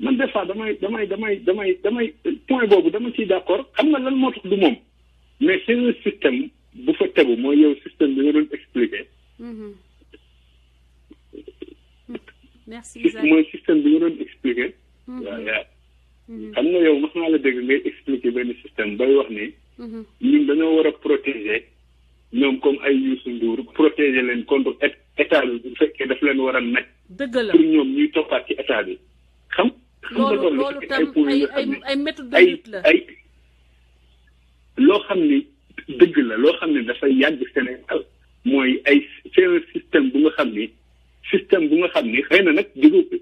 Speaker 7: man des fois damay point boobu dama ciy d'accord xam nga lan moo tax du moom mais c'est un système bu fa tegu mooy yow système bi nga doon expliquer
Speaker 2: merci
Speaker 7: mooy système bi nga doon expliquer waaw xam nga yow mas naa la dégg ngay expliquer benn système bay wax ni ñun dañoo war a protéger ñoom comme ay Youssou Ndour protéger leen contre état bi bu fekkee daf leen war a naj
Speaker 2: dëgg la
Speaker 7: pour ñoom ñuy toppaat ci état bi xam
Speaker 2: loolu tam ay méthode de lutte la
Speaker 7: ay loo xam ni dëgg la loo xam ne dafa yàgg Sénégal mooy ay c'est un système bu nga xam ni xëy na nag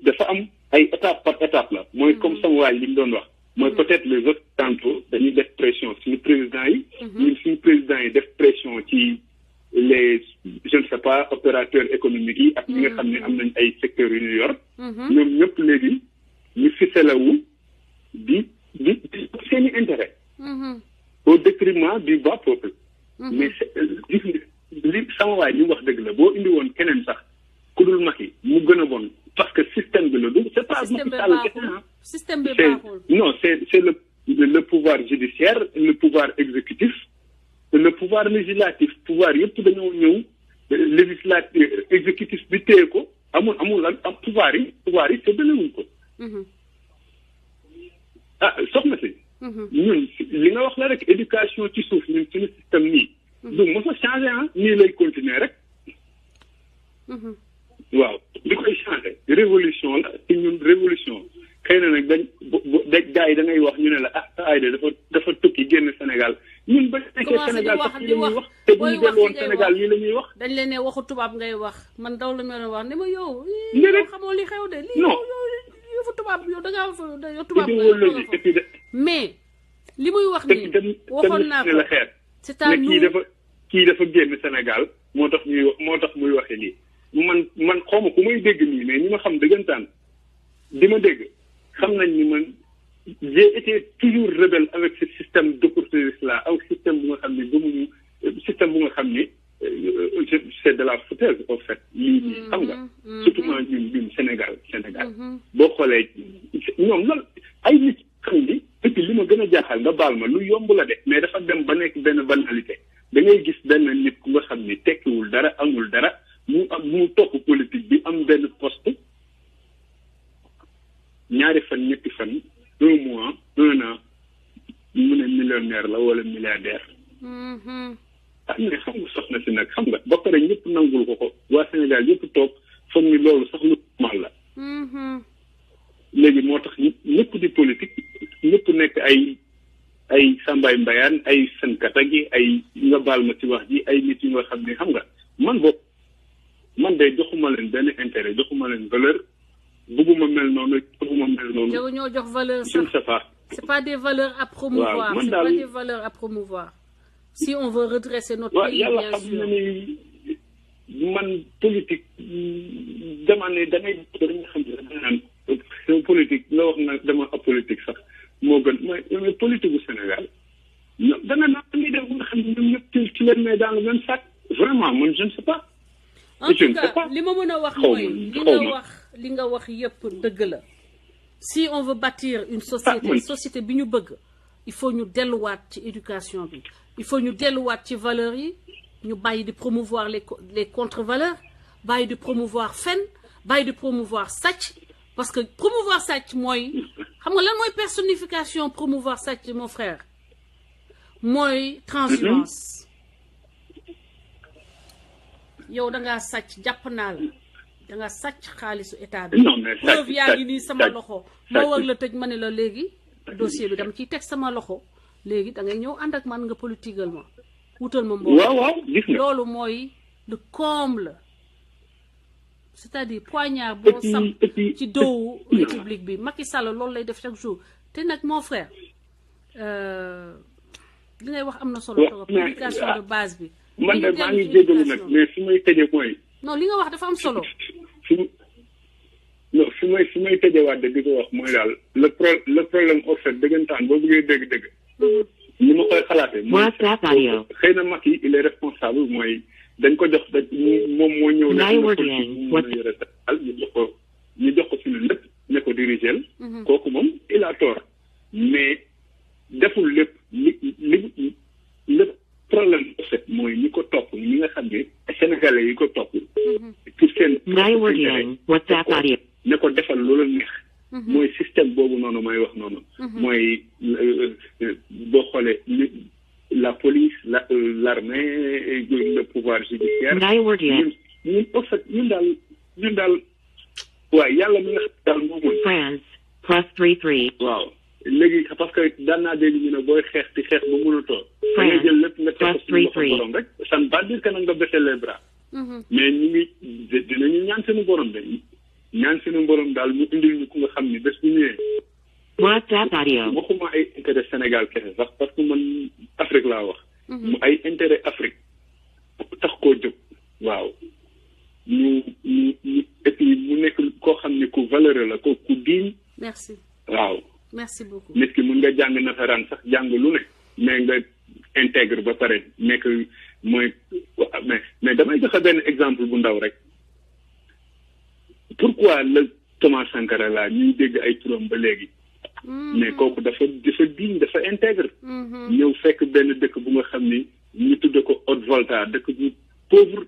Speaker 7: dafa am ay étape par étape la mooy comme sama waay li mu doon wax mooy peut-être les autres tantôt dañuy def pression suñu président yi ñun suñu président yi def pression ci les je ne sais pas opérateurs économiques yi ak ñi nga xam ne am nañ ay secteurs yu ñu yor ñoom ñëpp léegi ñu fiselawu di seeni intérêt au détriment du bas peuple mais li sama waay li wax dëgg la boo indi woon keneen sax ku dul Macky mu gën a bon parce que système bi la du c'est pas
Speaker 2: système bi baaxul
Speaker 7: non c'est le pouvoir judiciaire le pouvoir exécutif le pouvoir législatif pouvoir yëpp dañoo ñëw législatif exécutif bi téye ko amul lan am pouvoir yi séddalewuñ ko soxna si ñun li nga wax la rek éducation ci suuf ñun suñu système nii du mos a changé nii lay continuer rek waaw li koy changé révolution la ci ñun révolution xëy na nag gars yi da ngay wax ñu ne la ay de dafa tukki génn Sénégal ñun ba nekkee Sénégal sax lii la ñuy wax te bu ñu delloon Sénégal lii la ñuy wax
Speaker 2: dañ leen ne waxu tubaab ngay wax man daw la ma wax ne ma yow xamoo li xew de lii yow fa tubaab yow da ngaa yow tubaab mais li muy wax nii waxoon naa ko c'est à nous
Speaker 7: kii dafa génn Sénégal moo tax muy waxe lii man xaw ma ku may dégg nii mais ñi ma xam dëggantaan di ma dégg xam nañ ni man j'ai été toujours rebelle avec ce système d'opportunisme là ak système bu nga xam ne gëmuñu système bu nga xam ni c'est de la foutaise au fait lii xam nga surtout ñun Sénégal boo xoolee ñoom loolu ay nit xam ni depuis li ma gën a jaaxal nga baal ma lu yomb la de mais dafa dem ba nekk benn banalité da ngay gis benn nit ku nga xam ni tekkiwul dara amul dara mu topp politique bi am benn poste ñaari fan ñetti fan 1 mois 1 an mu ne millionnaire la wala milliardaire mais xam nga soxna si nag xam nga ba pare ñëpp nangul ko waa Sénégal yëpp toog foog ni loolu sax lu mal la léegi moo tax ñëpp di politique ñëpp nekk ay Sambay Mbayaan ay Sankata gi ay nga baal ma ci wax ji ay nit yu nga xam ne xam nga man de joxuma leen benn intérêt joxuma leen valeur bëgguma mel noonu
Speaker 2: yow ñoo jox valeur
Speaker 7: je ne sais pas
Speaker 2: c'est pas des valeurs à promouvoir c'est pas des valeurs à promouvoir si on veut redresser notre pays
Speaker 7: yàlla
Speaker 2: bien
Speaker 7: xam
Speaker 2: sûr
Speaker 7: na ni man politique dama ne dangay xam ne dama naan politique nga wax na dama apolitique sax moo gën mooy politique bu Sénégal dana naa ngi def nga xam ne ñoom ñëpp ci tu les mets dans le même sac vraiment man je ne sais pas.
Speaker 2: En tout cas li ma mën a wax mooy li nga wax yëpp dëgg la si on veut bâtir une société bi ñu bëgg il faut ñu delluwaat ci éducation bi il faut ñu delluwaat ci valeurs yi ñu bàyyi di promouvoir les contre-valeurs bàyyi di promouvoir fen bàyyi di promouvoir sàcc parce que promouvoir sàcc mooy xam nga lan mooy personnification promouvoir sàcc mon frère mooy transhumance yow da ngaa sàcc jàpp naa la da nga sàcc xaalisu état bi preuve yaa ngi nii sama loxo ma war la tëj ma ne la léegi dossier bi dama ciy teg sama loxo léegi da ngay ñëw ànd ak man nga politigal ma wutal ma mbooloo
Speaker 7: waaw gis nga
Speaker 2: loolu mooy le comble c'est-à-dire poignard boo sam ci doowu république bi Macky Sall loolu lay def chaque jour te nag mon frère li ngay wax am na solo trop éducation de base bi
Speaker 7: man de maa ngi jégalu nag mais fi may tëjee mooy
Speaker 2: non li nga wax dafa am solo
Speaker 7: fi may tëjewaat di ko wax mooy daal le problème au fait dëggantaan boo bëggee dégg-dégg ni ma koy xalaatee mooy xëy na Macky il est responsable mooy dañ ko jox moom moo ñëw ñu jox ko suñu lépp ne ko dirigeel kooku moom il a tort mais deful lépp li lépp problème au fait mooy ñi ko topp ñi nga xam ne sénégalais yi ko topp pour seen ne ko defal loolu neex mooy système boobu noonu may wax noonu mooy boo xoolee la police l'armée le pouvoir judiciaire ñun au fait ñun daal waaye yàlla mi nga xam daal moo mën
Speaker 8: +33
Speaker 7: waaw léegi parce que daan naa dégg ñu ne booy xeex ci xeex ba mënatoo da ngay jël lépp nga teg ko suñu loxo borom rek ça ne veut pas dire que nag nga baisser les bras mais ñu ngi dinañu ñaan suñu borom de ñaan suñu borom daal mu indil ñu ku nga xam ni bés bu ñëwee waxuma ay intérêt Sénégal kese sax parce que man Afrique laa wax mu ay intérêt Afrique tax koo jóg waaw ñu et puis mu nekk koo xam ne ku valeureux la ku digne
Speaker 2: merci
Speaker 7: waaw
Speaker 2: merci beaucoup
Speaker 7: nit ki mun nga jàng nasaraan sax jàng lu ne mais nga intègre ba pare nekk mooy mais damay joxe benn exemple bu ndaw rek pourquoi le Thomas Sankara laa ñuy dégg ay turam ba léegi mais kooku dafa digne dafa intègre ñëw fekk benn dëkk bu nga xam ni ñu tudde ko Haute-Volta dëkk bu pauvre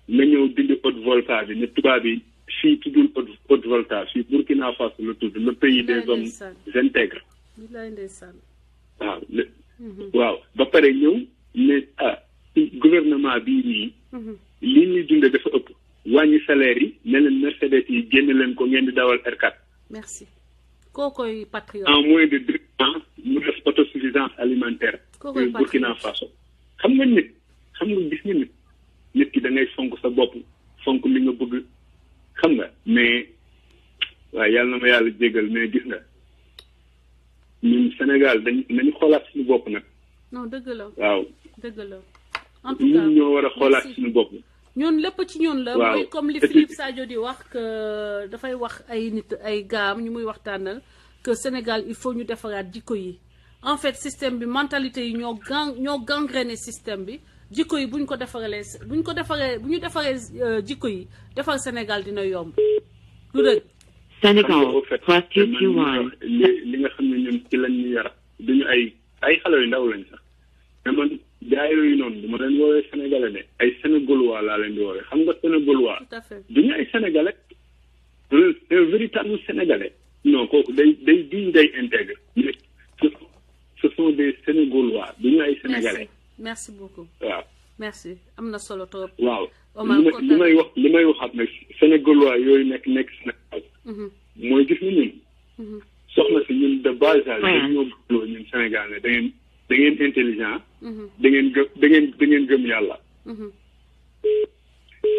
Speaker 7: nga ñëw dindi Haute-Volta bi ne tubaab yi fii tuddul Haute-Volta fii Burkina Faso la tudd le pays des hommes intègres waaw waaw ba pare ñëw ne gouvernement bii nii lii ñuy dunde dafa ëpp wàññi salaire yi ne leen Mercedes yi génn leen ko ngeen di dawal R4
Speaker 2: merci kookoy patriote
Speaker 7: en moins de 2 ans mu def autosuffisance alimentaire Burkina Faso xam nga nit gis nga nit ki da ngay fonk sa bopp fonk li nga bëgg xam nga mais waaye yàlla na ma yàlla jégal mais gis nga ñun Sénégal nañu xoolaat suñu bopp nag
Speaker 2: non dëgg la
Speaker 7: waaw
Speaker 2: dëgg la en tout cas
Speaker 7: ñun ñoo war a xoolaat suñu bopp
Speaker 2: ñun lépp ci ñun la mooy comme li Philippe Sadio di wax que dafay wax ay nit ay gaam ñu muy waxtaanal que Sénégal il faut ñu defaraat jikko yi en fait système bi mentalité yi ñoo gangréné système bi jikko yi bu ñu defaree jikko yi defar Sénégal dina yomb du dëgg
Speaker 8: Sénégal +221
Speaker 7: li nga xam ne ñun ci lañ ñu yar duñu ay xale yu ndaw lañ sax mais man jaay yooyu noonu du ma leen woowee sénégalais de ay sénégalois laa leen di woowee xam nga sénégalois duñu ay sénégalais un véritable sénégalais non kooku day diñ day intègre mais ce sont des sénégalois duñu ay sénégalais
Speaker 2: merci beaucoup
Speaker 7: waaw
Speaker 2: merci am na solo trop
Speaker 7: waaw li may waxaat nag sénégalois yooyu nekk Sénégal mooy gis nga ñun soxna si ñun de bas âge dañoo bëggloo ñun Sénégal ne da ngeen intelligent da ngeen gëm yàlla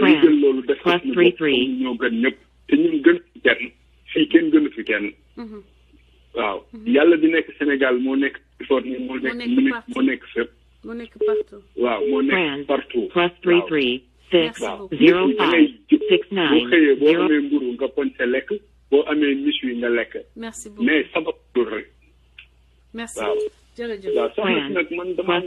Speaker 7: ñu jël loolu def ko suñu bopp ñoo gën ñëpp te ñun gën fi kenn fii kenn gënu fi kenn waaw yàlla di nekk Sénégal moo nekk fort ni moo nekk fépp
Speaker 2: moo nekk partout
Speaker 7: waaw moo nekk partout
Speaker 8: +33 6
Speaker 7: waaw
Speaker 8: 05 69
Speaker 7: boo xëyee boo amee mburu nga poñse lekk boo amee miche yi nga lekk
Speaker 2: merci beaucoup
Speaker 7: mais sabab loolu rek
Speaker 2: merci
Speaker 7: waaw
Speaker 2: jërëjëf
Speaker 7: waaw soxna si nag man dama